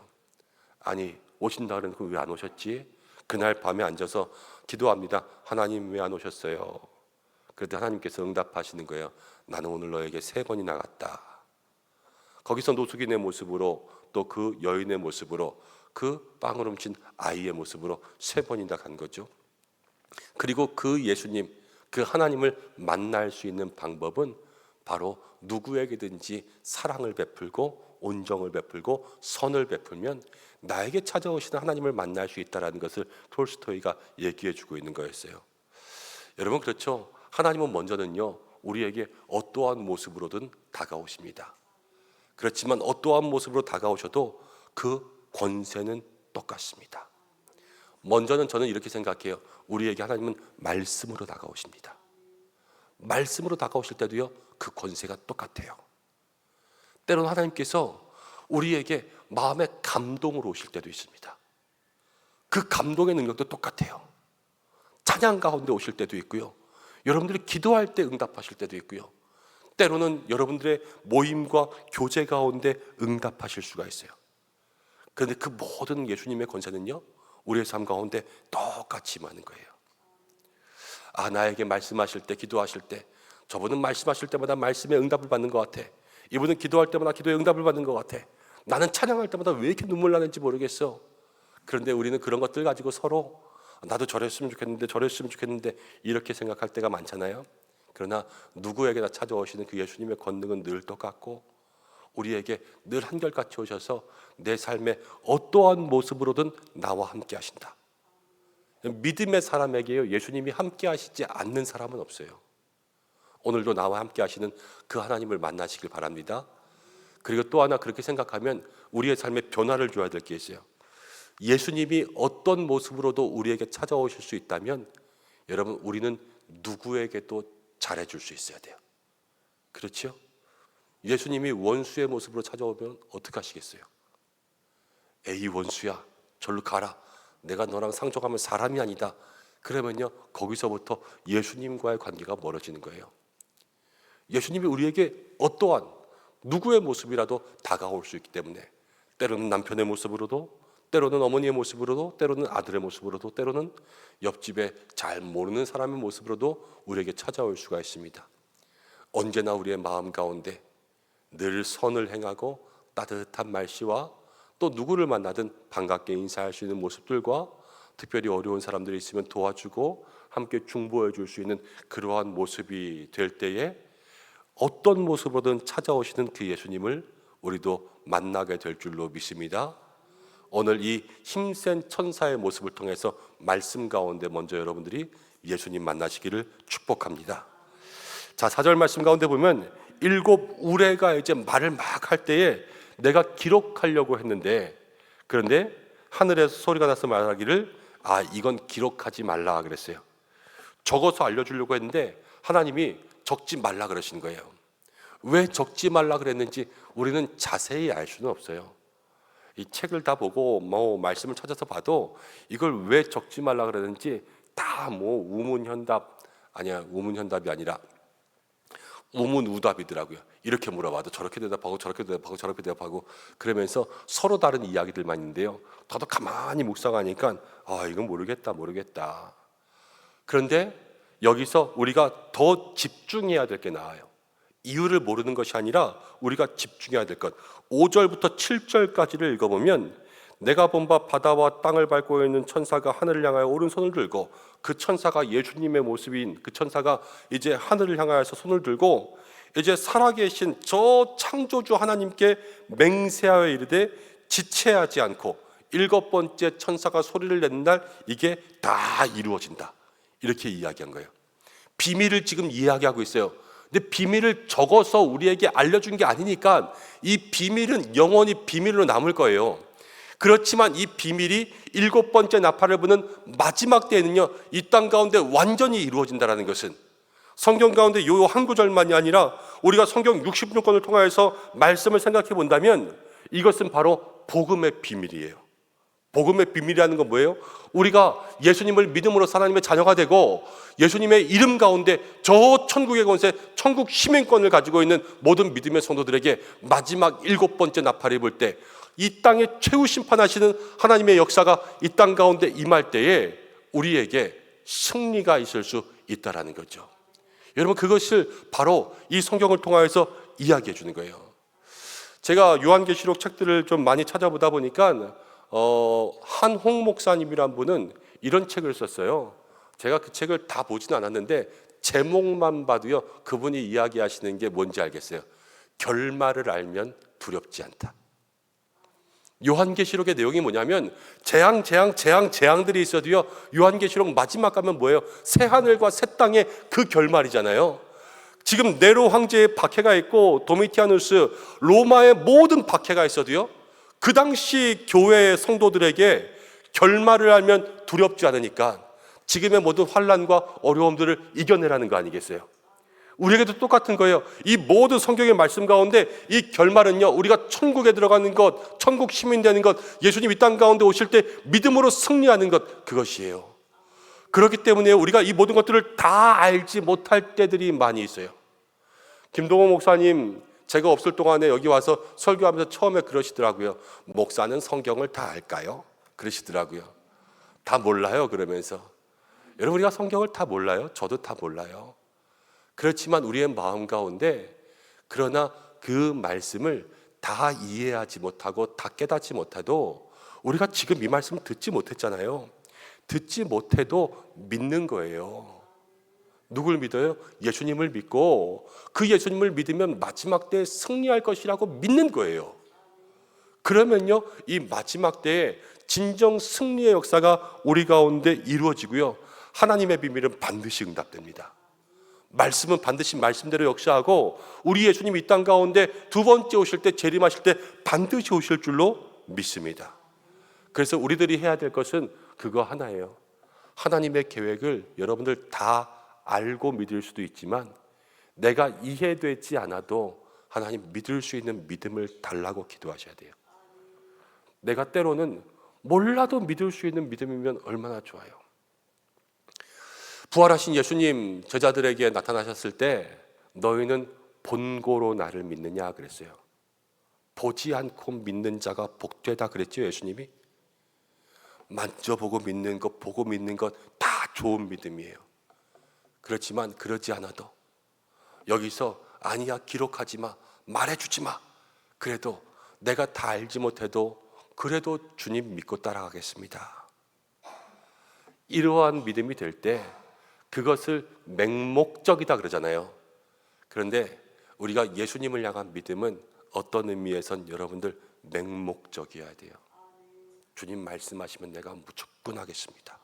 아니 오신다 그러는데 왜 안 오셨지? 그날 밤에 앉아서 기도합니다. 하나님 왜 안 오셨어요? 그런데 하나님께서 응답하시는 거예요. 나는 오늘 너에게 3번이나 갔다. 거기서 노숙인의 모습으로 또 그 여인의 모습으로 그 빵을 훔친 아이의 모습으로 3번이나 간 거죠. 그리고 그 예수님, 그 하나님을 만날 수 있는 방법은 바로 누구에게든지 사랑을 베풀고 온정을 베풀고 선을 베풀면 나에게 찾아오시는 하나님을 만날 수 있다는 것을 톨스토이가 얘기해 주고 있는 거였어요. 여러분 그렇죠? 하나님은 먼저는요 우리에게 어떠한 모습으로든 다가오십니다. 그렇지만 어떠한 모습으로 다가오셔도 그 권세는 똑같습니다. 먼저는 저는 이렇게 생각해요. 우리에게 하나님은 말씀으로 다가오십니다. 말씀으로 다가오실 때도요 그 권세가 똑같아요. 때로는 하나님께서 우리에게 마음의 감동으로 오실 때도 있습니다. 그 감동의 능력도 똑같아요. 찬양 가운데 오실 때도 있고요, 여러분들이 기도할 때 응답하실 때도 있고요, 때로는 여러분들의 모임과 교제 가운데 응답하실 수가 있어요. 그런데 그 모든 예수님의 권세는요 우리의 삶 가운데 똑같이 임하는 거예요. 나에게 말씀하실 때, 기도하실 때 저분은 말씀하실 때마다 말씀에 응답을 받는 것 같아. 이분은 기도할 때마다 기도에 응답을 받는 것 같아. 나는 찬양할 때마다 왜 이렇게 눈물 나는지 모르겠어. 그런데 우리는 그런 것들 가지고 서로 나도 저랬으면 좋겠는데 저랬으면 좋겠는데 이렇게 생각할 때가 많잖아요. 그러나 누구에게나 찾아오시는 그 예수님의 권능은 늘 똑같고 우리에게 늘 한결같이 오셔서 내 삶의 어떠한 모습으로든 나와 함께 하신다. 믿음의 사람에게요, 예수님이 함께 하시지 않는 사람은 없어요. 오늘도 나와 함께 하시는 그 하나님을 만나시길 바랍니다. 그리고 또 하나 그렇게 생각하면 우리의 삶에 변화를 줘야 될 게 있어요. 예수님이 어떤 모습으로도 우리에게 찾아오실 수 있다면 여러분 우리는 누구에게도 잘해줄 수 있어야 돼요. 그렇죠? 예수님이 원수의 모습으로 찾아오면 어떻게 하시겠어요? 에이 원수야 절로 가라. 내가 너랑 상종하면 사람이 아니다. 그러면요 거기서부터 예수님과의 관계가 멀어지는 거예요. 예수님이 우리에게 어떠한 누구의 모습이라도 다가올 수 있기 때문에 때로는 남편의 모습으로도 때로는 어머니의 모습으로도 때로는 아들의 모습으로도 때로는 옆집에 잘 모르는 사람의 모습으로도 우리에게 찾아올 수가 있습니다. 언제나 우리의 마음 가운데 늘 선을 행하고 따뜻한 말씨와 또 누구를 만나든 반갑게 인사할 수 있는 모습들과 특별히 어려운 사람들이 있으면 도와주고 함께 중보해 줄 수 있는 그러한 모습이 될 때에 어떤 모습으로든 찾아오시는 그 예수님을 우리도 만나게 될 줄로 믿습니다. 오늘 이 힘센 천사의 모습을 통해서 말씀 가운데 먼저 여러분들이 예수님 만나시기를 축복합니다. 자, 4절 말씀 가운데 보면 7 우레가 이제 말을 막 할 때에 내가 기록하려고 했는데 그런데 하늘에서 소리가 나서 말하기를 이건 기록하지 말라 그랬어요. 적어서 알려주려고 했는데 하나님이 적지 말라 그러신 거예요. 왜 적지 말라 그랬는지 우리는 자세히 알 수는 없어요. 이 책을 다 보고 말씀을 찾아서 봐도 이걸 왜 적지 말라 그랬는지 다 우문현답 우문현답이 아니라 우문우답이더라고요. 이렇게 물어봐도 저렇게 대답하고 저렇게 대답하고 저렇게 대답하고 그러면서 서로 다른 이야기들만 있는데요. 저도 가만히 묵상하니까 이건 모르겠다. 그런데 여기서 우리가 더 집중해야 될 게 나와요. 이유를 모르는 것이 아니라 우리가 집중해야 될 것. 5절부터 7절까지를 읽어보면 내가 본 바 바다와 땅을 밟고 있는 천사가 하늘을 향하여 오른손을 들고 그 천사가 예수님의 모습인 그 천사가 이제 하늘을 향하여서 손을 들고 이제 살아계신 저 창조주 하나님께 맹세하여 이르되 지체하지 않고 7번째 천사가 소리를 낸 날 이게 다 이루어진다. 이렇게 이야기한 거예요. 비밀을 지금 이야기하고 있어요. 근데 비밀을 적어서 우리에게 알려준 게 아니니까 이 비밀은 영원히 비밀로 남을 거예요. 그렇지만 이 비밀이 7번째 나팔을 부는 마지막 때에는요, 이 땅 가운데 완전히 이루어진다는 것은 성경 가운데 요 한 구절만이 아니라 우리가 성경 66권을 통하여서 말씀을 생각해 본다면 이것은 바로 복음의 비밀이에요. 복음의 비밀이라는 건 뭐예요? 우리가 예수님을 믿음으로 하나님의 자녀가 되고 예수님의 이름 가운데 저 천국의 권세, 천국 시민권을 가지고 있는 모든 믿음의 성도들에게 마지막 7번째 나팔이 불 때 이 땅에 최후 심판하시는 하나님의 역사가 이 땅 가운데 임할 때에 우리에게 승리가 있을 수 있다라는 거죠. 여러분 그것을 바로 이 성경을 통하여서 이야기해 주는 거예요. 제가 요한계시록 책들을 좀 많이 찾아보다 보니까 한홍 목사님이란 분은 이런 책을 썼어요. 제가 그 책을 다 보진 않았는데 제목만 봐도요 그분이 이야기하시는 게 뭔지 알겠어요. 결말을 알면 두렵지 않다. 요한계시록의 내용이 뭐냐면 재앙들이 있어도요 요한계시록 마지막 가면 뭐예요? 새 하늘과 새 땅의 그 결말이잖아요. 지금 네로 황제의 박해가 있고 도미티아누스 로마의 모든 박해가 있어도요 그 당시 교회의 성도들에게 결말을 알면 두렵지 않으니까 지금의 모든 환난과 어려움들을 이겨내라는 거 아니겠어요? 우리에게도 똑같은 거예요. 이 모든 성경의 말씀 가운데 이 결말은요 우리가 천국에 들어가는 것, 천국 시민 되는 것, 예수님 이 땅 가운데 오실 때 믿음으로 승리하는 것, 그것이에요. 그렇기 때문에 우리가 이 모든 것들을 다 알지 못할 때들이 많이 있어요. 김동호 목사님 제가 없을 동안에 여기 와서 설교하면서 처음에 그러시더라고요. 목사는 성경을 다 알까요? 그러시더라고요. 다 몰라요 그러면서. 여러분 우리가 성경을 다 몰라요? 저도 다 몰라요. 그렇지만 우리의 마음 가운데 그러나 그 말씀을 다 이해하지 못하고 다 깨닫지 못해도 우리가 지금 이 말씀을 듣지 못했잖아요. 듣지 못해도 믿는 거예요. 누굴 믿어요? 예수님을 믿고 그 예수님을 믿으면 마지막 때에 승리할 것이라고 믿는 거예요. 그러면요, 이 마지막 때에 진정 승리의 역사가 우리 가운데 이루어지고요, 하나님의 비밀은 반드시 응답됩니다. 말씀은 반드시 말씀대로 역사하고 우리 예수님 이 땅 가운데 두 번째 오실 때, 재림하실 때 반드시 오실 줄로 믿습니다. 그래서 우리들이 해야 될 것은 그거 하나예요. 하나님의 계획을 여러분들 다 알고 믿을 수도 있지만 내가 이해되지 않아도 하나님 믿을 수 있는 믿음을 달라고 기도하셔야 돼요. 내가 때로는 몰라도 믿을 수 있는 믿음이면 얼마나 좋아요. 부활하신 예수님 제자들에게 나타나셨을 때 너희는 본고로 나를 믿느냐 그랬어요. 보지 않고 믿는 자가 복되다 그랬죠, 예수님이. 만져보고 믿는 것, 보고 믿는 것 다 좋은 믿음이에요. 그렇지만 그러지 않아도 여기서 아니야, 기록하지 마, 말해주지 마, 그래도 내가 다 알지 못해도 그래도 주님 믿고 따라가겠습니다. 이러한 믿음이 될 때 그것을 맹목적이다 그러잖아요. 그런데 우리가 예수님을 향한 믿음은 어떤 의미에선 여러분들 맹목적이어야 돼요. 주님 말씀하시면 내가 무조건 하겠습니다.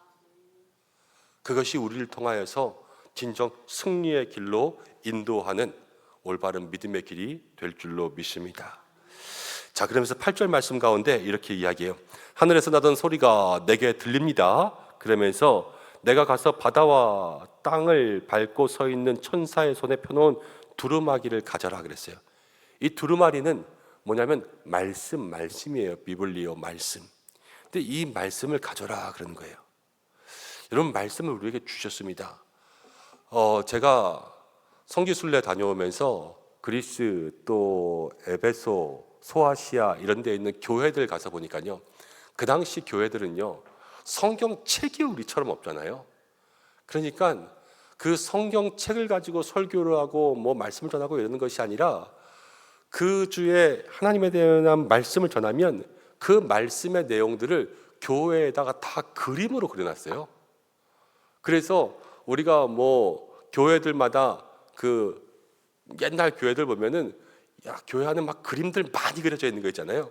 그것이 우리를 통하여서 진정 승리의 길로 인도하는 올바른 믿음의 길이 될 줄로 믿습니다. 자, 그러면서 8절 말씀 가운데 이렇게 이야기해요. 하늘에서 나던 소리가 내게 들립니다. 그러면서 내가 가서 바다와 땅을 밟고 서 있는 천사의 손에 펴놓은 두루마기를 가져라 그랬어요. 이 두루마리는 뭐냐면 말씀이에요. 비블리오 말씀. 근데 이 말씀을 가져라 그러는 거예요. 여러분, 말씀을 우리에게 주셨습니다. 제가 성지순례 다녀오면서 그리스 또 에베소, 소아시아 이런 데 있는 교회들 가서 보니까요, 그 당시 교회들은요 성경책이 우리처럼 없잖아요. 그러니까 그 성경책을 가지고 설교를 하고 뭐 말씀을 전하고 이러는 것이 아니라 그 주에 하나님에 대한 말씀을 전하면 그 말씀의 내용들을 교회에다가 다 그림으로 그려놨어요. 그래서 우리가 뭐 교회들마다 그 옛날 교회들 보면은 교회 안에 막 그림들 많이 그려져 있는 거 있잖아요.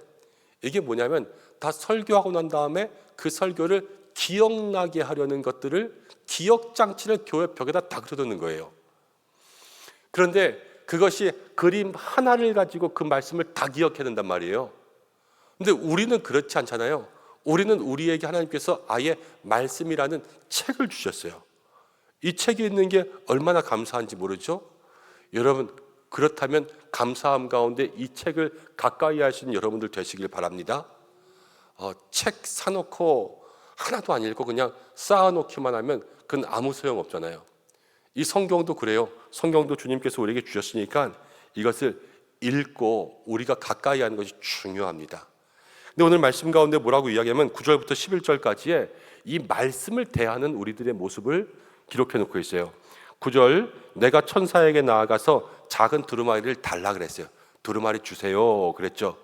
이게 뭐냐면 다 설교하고 난 다음에 그 설교를 기억나게 하려는 것들을, 기억장치를 교회 벽에다 다 그려두는 거예요. 그런데 그것이 그림 하나를 가지고 그 말씀을 다 기억해낸단 말이에요. 근데 우리는 그렇지 않잖아요. 우리는 우리에게 하나님께서 아예 말씀이라는 책을 주셨어요. 이 책이 있는 게 얼마나 감사한지 모르죠? 여러분, 그렇다면 감사함 가운데 이 책을 가까이 하시는 여러분들 되시길 바랍니다. 책 사놓고 하나도 안 읽고 그냥 쌓아놓기만 하면 그건 아무 소용 없잖아요. 이 성경도 그래요. 성경도 주님께서 우리에게 주셨으니까 이것을 읽고 우리가 가까이 하는 것이 중요합니다. 근데 오늘 말씀 가운데 뭐라고 이야기하면 9절부터 11절까지의 이 말씀을 대하는 우리들의 모습을 기록해 놓고 있어요. 9절, 내가 천사에게 나아가서 작은 두루마리를 달라 그랬어요. 두루마리 주세요 그랬죠.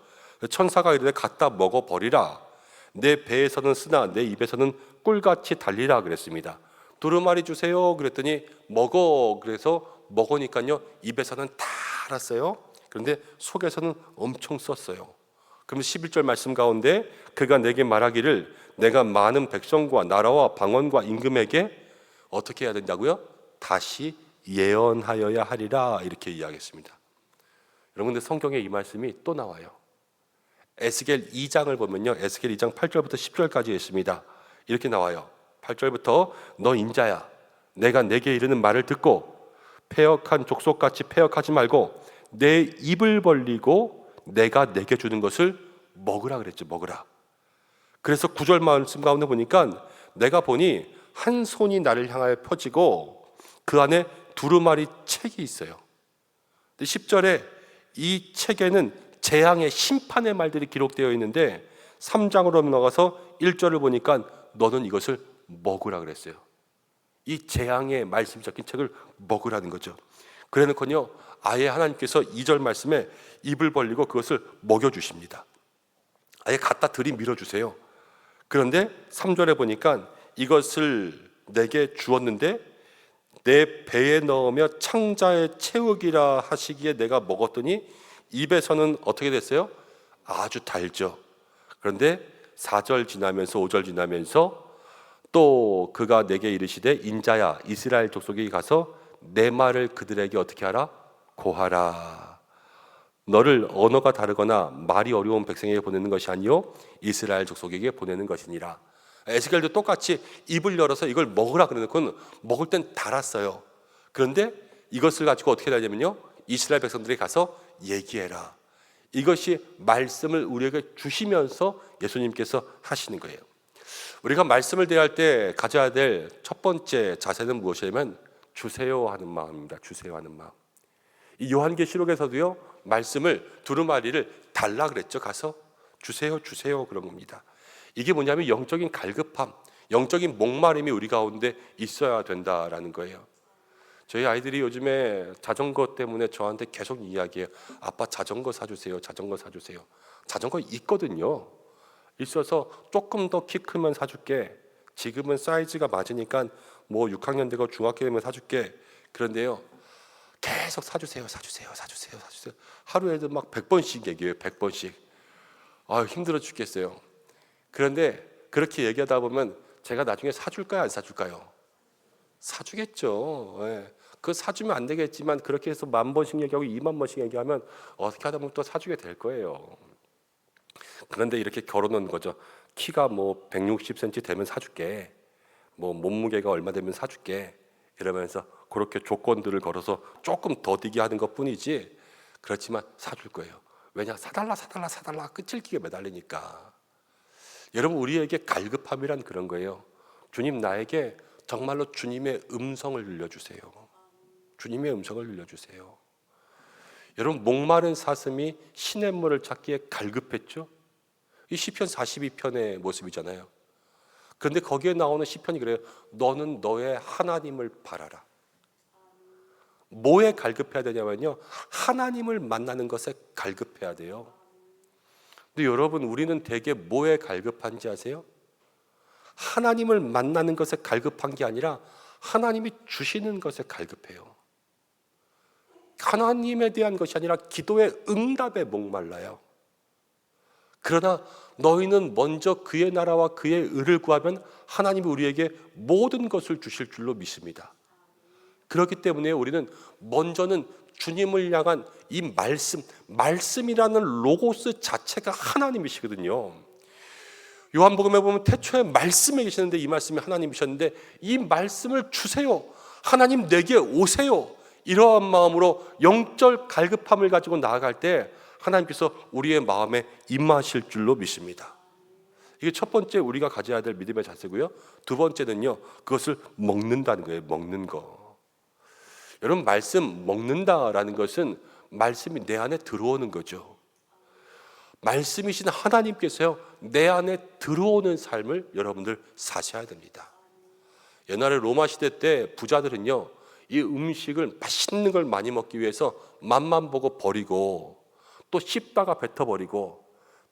천사가 이르되 갖다 먹어버리라. 내 배에서는 쓰나 내 입에서는 꿀같이 달리라 그랬습니다. 두루마리 주세요 그랬더니 먹어, 그래서 먹으니까요 입에서는 다 알았어요. 그런데 속에서는 엄청 썼어요. 그럼 11절 말씀 가운데 그가 내게 말하기를 내가 많은 백성과 나라와 방언과 임금에게 어떻게 해야 된다고요? 다시 예언하여야 하리라, 이렇게 이야기했습니다. 여러분들, 성경에 이 말씀이 또 나와요. 에스겔 2장을 보면요, 에스겔 2장 8절부터 10절까지 있습니다. 이렇게 나와요. 8절부터 너 인자야, 내가 내게 이르는 말을 듣고 패역한 족속같이 패역하지 말고 내 입을 벌리고 내가 내게 주는 것을 먹으라 그랬죠. 먹으라. 그래서 9절 말씀 가운데 보니까 내가 보니 한 손이 나를 향하여 펴지고 그 안에 두루마리 책이 있어요. 10절에 이 책에는 재앙의 심판의 말들이 기록되어 있는데 3장으로 나가서 1절을 보니까 너는 이것을 먹으라 그랬어요. 이 재앙의 말씀이 적힌 책을 먹으라는 거죠. 그래놓고요 아예 하나님께서 2절 말씀에 입을 벌리고 그것을 먹여주십니다. 아예 갖다 들이밀어 주세요. 그런데 3절에 보니까 이것을 내게 주었는데 내 배에 넣으며 창자에 채우기라 하시기에 내가 먹었더니 입에서는 어떻게 됐어요? 아주 달죠. 그런데 4절 지나면서 5절 지나면서 또 그가 내게 이르시되 인자야 이스라엘 족속에 가서 내 말을 그들에게 어떻게 하라? 고하라. 너를 언어가 다르거나 말이 어려운 백성에게 보내는 것이 아니요 이스라엘 족속에게 보내는 것이니라. 에스겔도 똑같이 입을 열어서 이걸 먹으라 그러놓고는 먹을 땐 달았어요. 그런데 이것을 가지고 어떻게 하냐면요 이스라엘 백성들이 가서 얘기해라. 이것이 말씀을 우리에게 주시면서 예수님께서 하시는 거예요. 우리가 말씀을 대할 때 가져야 될 첫 번째 자세는 무엇이냐면 주세요 하는 마음입니다. 주세요 하는 마음. 이 요한계시록에서도요 말씀을 두루마리를 달라 그랬죠. 가서 주세요 주세요 그런 겁니다. 이게 뭐냐면 영적인 갈급함, 영적인 목마름이 우리 가운데 있어야 된다라는 거예요. 저희 아이들이 요즘에 자전거 때문에 저한테 계속 이야기해요. 아빠 자전거 사주세요. 자전거 사주세요. 자전거 있거든요. 있어서 조금 더 키 크면 사줄게. 지금은 사이즈가 맞으니까 뭐 6학년 되고 중학교 되면 사줄게. 그런데요 계속 사주세요. 사주세요. 사주세요. 사주세요. 하루에도 막 100번씩 얘기해요. 100번씩. 힘들어 죽겠어요. 그런데 그렇게 얘기하다 보면 제가 나중에 사줄까요? 안 사줄까요? 사주겠죠. 예. 그거 사주면 안 되겠지만 그렇게 해서 10,000번씩 얘기하고 20,000번씩 얘기하면 어떻게 하다 보면 또 사주게 될 거예요. 그런데 이렇게 결혼은 거죠. 키가 뭐 160cm 되면 사줄게. 뭐 몸무게가 얼마 되면 사줄게. 이러면서 그렇게 조건들을 걸어서 조금 더디게 하는 것뿐이지 그렇지만 사줄 거예요. 왜냐? 사달라 사달라 사달라 끈질기게 매달리니까. 여러분 우리에게 갈급함이란 그런 거예요. 주님 나에게 정말로 주님의 음성을 들려주세요. 주님의 음성을 들려주세요. 여러분 목마른 사슴이 시냇물을 찾기에 갈급했죠. 이 시편 42편의 모습이잖아요. 그런데 거기에 나오는 시편이 그래요. 너는 너의 하나님을 바라라. 뭐에 갈급해야 되냐면요 하나님을 만나는 것에 갈급해야 돼요. 근데 여러분 우리는 대개 뭐에 갈급한지 아세요? 하나님을 만나는 것에 갈급한 게 아니라 하나님이 주시는 것에 갈급해요. 하나님에 대한 것이 아니라 기도의 응답에 목말라요. 그러나 너희는 먼저 그의 나라와 그의 의를 구하면 하나님이 우리에게 모든 것을 주실 줄로 믿습니다. 그렇기 때문에 우리는 먼저는 주님을 향한 이 말씀이라는 로고스 자체가 하나님이시거든요. 요한복음에 보면 태초에 말씀에 계시는데 이 말씀이 하나님이셨는데 이 말씀을 주세요. 하나님 내게 오세요. 이러한 마음으로 영적 갈급함을 가지고 나아갈 때 하나님께서 우리의 마음에 임하실 줄로 믿습니다. 이게 첫 번째 우리가 가져야 될 믿음의 자세고요. 두 번째는요. 그것을 먹는다는 거예요. 먹는 거. 여러분 말씀 먹는다라는 것은 말씀이 내 안에 들어오는 거죠. 말씀이신 하나님께서요. 내 안에 들어오는 삶을 여러분들 사셔야 됩니다. 옛날에 로마 시대 때 부자들은요. 이 음식을 맛있는 걸 많이 먹기 위해서 맛만 보고 버리고 또 씹다가 뱉어버리고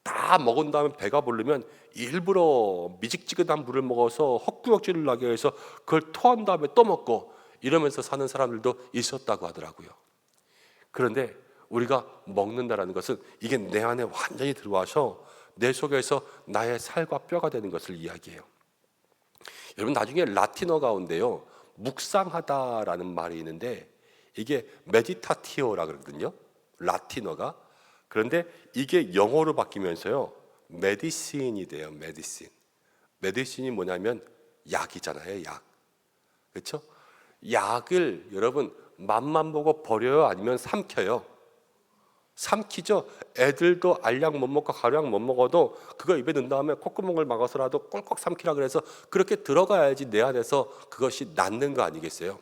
다 먹은 다음에 배가 부르면 일부러 미직지근한 물을 먹어서 헛구역질을 나게 해서 그걸 토한 다음에 또 먹고 이러면서 사는 사람들도 있었다고 하더라고요. 그런데 우리가 먹는다라는 것은 이게 내 안에 완전히 들어와서 내 속에서 나의 살과 뼈가 되는 것을 이야기해요. 여러분 나중에 라틴어 가운데요 묵상하다라는 말이 있는데 이게 메디타티오라 그러거든요. 라틴어가. 그런데 이게 영어로 바뀌면서요 메디신이 돼요. 메디신. 메디신이 뭐냐면 약이잖아요. 약. 그렇죠? 약을 여러분 맛만 보고 버려요? 아니면 삼켜요? 삼키죠. 애들도 알약 못 먹고 가루약 못 먹어도 그거 입에 넣은 다음에 콧구멍을 막아서라도 꼴꺽 삼키라 그래서 그렇게 들어가야지 내 안에서 그것이 낫는 거 아니겠어요?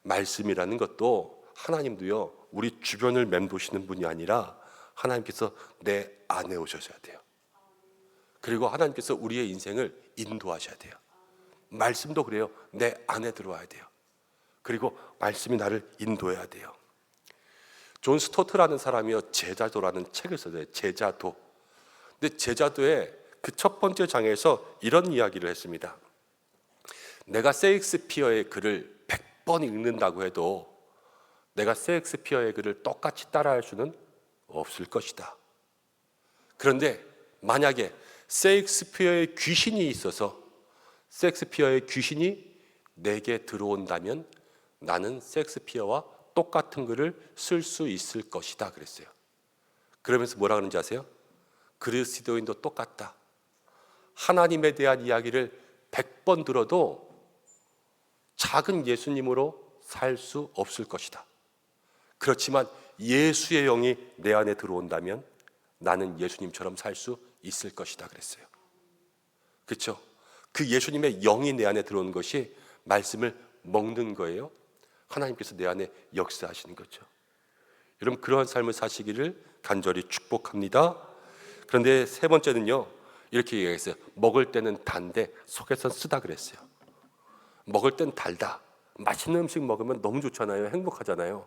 말씀이라는 것도 하나님도요 우리 주변을 맴도시는 분이 아니라 하나님께서 내 안에 오셔야 돼요. 그리고 하나님께서 우리의 인생을 인도하셔야 돼요. 말씀도 그래요. 내 안에 들어와야 돼요. 그리고 말씀이 나를 인도해야 돼요. 존 스토트라는 사람이요, 제자도라는 책을 써요. 제자도. 근데 제자도의 그 첫 번째 장에서 이런 이야기를 했습니다. 내가 셰익스피어의 글을 100번 읽는다고 해도 내가 셰익스피어의 글을 똑같이 따라할 수는 없을 것이다. 그런데 만약에 셰익스피어의 귀신이 있어서 셰익스피어의 귀신이 내게 들어온다면 나는 셰익스피어와 똑같은 글을 쓸 수 있을 것이다 그랬어요. 그러면서 뭐라 그러는지 아세요? 그리스도인도 똑같다. 하나님에 대한 이야기를 100번 들어도 작은 예수님으로 살 수 없을 것이다. 그렇지만 예수의 영이 내 안에 들어온다면 나는 예수님처럼 살 수 있을 것이다 그랬어요. 그렇죠? 그 예수님의 영이 내 안에 들어오는 것이 말씀을 먹는 거예요. 하나님께서 내 안에 역사하시는 거죠. 여러분, 그러한 삶을 사시기를 간절히 축복합니다. 그런데 세 번째는요, 이렇게 얘기했어요. 먹을 때는 단데 속에서 쓰다 그랬어요. 먹을 땐 달다. 맛있는 음식 먹으면 너무 좋잖아요. 행복하잖아요.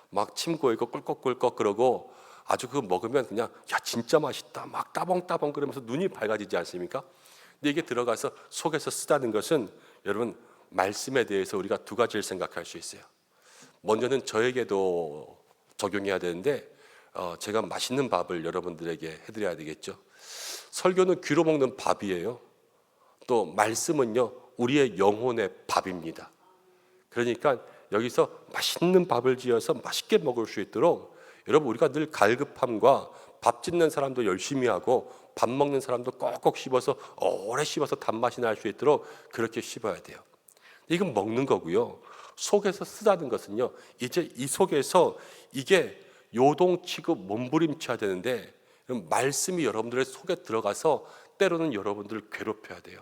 막 침 고이고 꿀꺽꿀꺽 그러고 아주 그거 먹으면 그냥 야 진짜 맛있다 막 따봉따봉 그러면서 눈이 밝아지지 않습니까? 근데 이게 들어가서 속에서 쓰다는 것은 여러분, 말씀에 대해서 우리가 두 가지를 생각할 수 있어요. 먼저는 저에게도 적용해야 되는데 제가 맛있는 밥을 여러분들에게 해드려야 되겠죠. 설교는 귀로 먹는 밥이에요. 또 말씀은요, 우리의 영혼의 밥입니다. 그러니까 여기서 맛있는 밥을 지어서 맛있게 먹을 수 있도록 여러분, 우리가 늘 갈급함과 밥 짓는 사람도 열심히 하고 밥 먹는 사람도 꼭꼭 씹어서 오래 씹어서 단맛이 날 수 있도록 그렇게 씹어야 돼요. 이건 먹는 거고요. 속에서 쓰다는 것은요, 이제 이 속에서 이게 요동치고 몸부림쳐야 되는데 말씀이 여러분들의 속에 들어가서 때로는 여러분들을 괴롭혀야 돼요.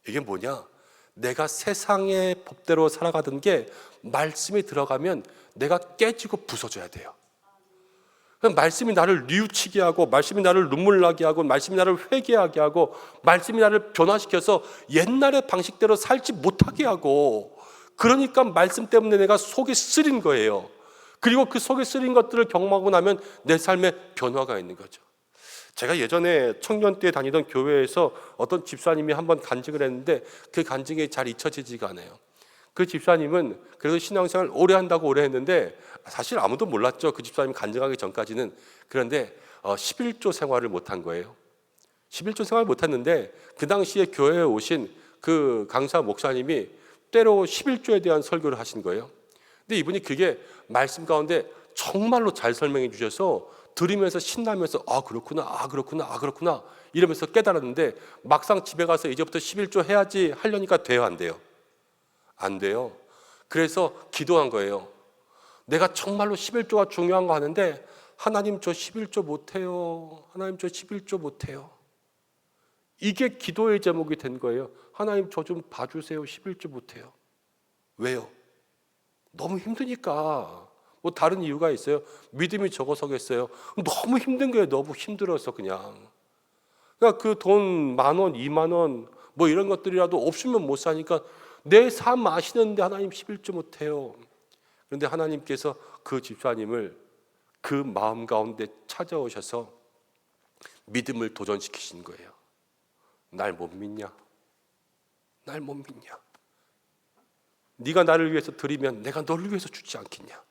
이게 뭐냐? 내가 세상의 법대로 살아가던 게 말씀이 들어가면 내가 깨지고 부서져야 돼요. 말씀이 나를 뉘우치게 하고 말씀이 나를 눈물 나게 하고 말씀이 나를 회개하게 하고 말씀이 나를 변화시켜서 옛날의 방식대로 살지 못하게 하고, 그러니까 말씀 때문에 내가 속이 쓰린 거예요. 그리고 그 속에 쓰린 것들을 경험하고 나면 내 삶에 변화가 있는 거죠. 제가 예전에 청년 때 다니던 교회에서 어떤 집사님이 한번 간증을 했는데 그 간증이 잘 잊혀지지가 않아요. 그 집사님은 그래도 신앙생활 오래 한다고 오래 했는데 사실 아무도 몰랐죠. 그 집사님 간증하기 전까지는. 그런데 11조 생활을 못한 거예요. 11조 생활을 못했는데 그 당시에 교회에 오신 그 강사 목사님이 때로 11조에 대한 설교를 하신 거예요. 근데 이분이 그게 말씀 가운데 정말로 잘 설명해 주셔서 들으면서 신나면서 아 그렇구나 아 그렇구나 아 그렇구나 이러면서 깨달았는데 막상 집에 가서 이제부터 11조 해야지 하려니까 돼요 안 돼요? 안 돼요. 그래서 기도한 거예요. 내가 정말로 11조가 중요한 거 아는데 하나님 저 11조 못해요. 하나님 저 11조 못해요. 이게 기도의 제목이 된 거예요. 하나님 저 좀 봐주세요. 11조 못해요. 왜요? 너무 힘드니까. 뭐 다른 이유가 있어요? 믿음이 적어서겠어요? 너무 힘든 거예요. 너무 힘들어서 그냥. 그러니까 그 돈 10,000원, 20,000원 뭐 이런 것들이라도 없으면 못 사니까 내 삶 아시는데 하나님 11조 못해요. 그런데 하나님께서 그 집사님을 그 마음 가운데 찾아오셔서 믿음을 도전시키신 거예요. 날 못 믿냐? 날 못 믿냐? 네가 나를 위해서 드리면 내가 너를 위해서 주지 않겠냐?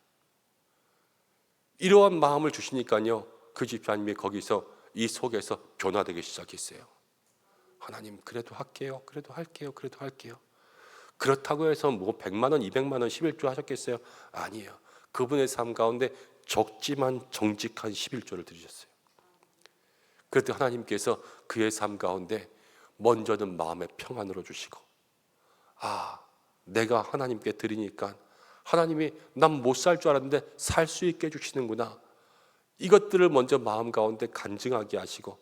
이러한 마음을 주시니까요, 그 집사님이 거기서 이 속에서 변화되기 시작했어요. 하나님 그래도 할게요. 그래도 할게요. 그래도 할게요. 그렇다고 해서 뭐 100만 원, 200만 원 11조 하셨겠어요? 아니에요. 그분의 삶 가운데 적지만 정직한 11조를 드리셨어요. 그때 하나님께서 그의 삶 가운데 먼저는 마음의 평안으로 주시고, 아 내가 하나님께 드리니까 하나님이 난 못 살 줄 알았는데 살 수 있게 해주시는구나. 이것들을 먼저 마음 가운데 간증하게 하시고,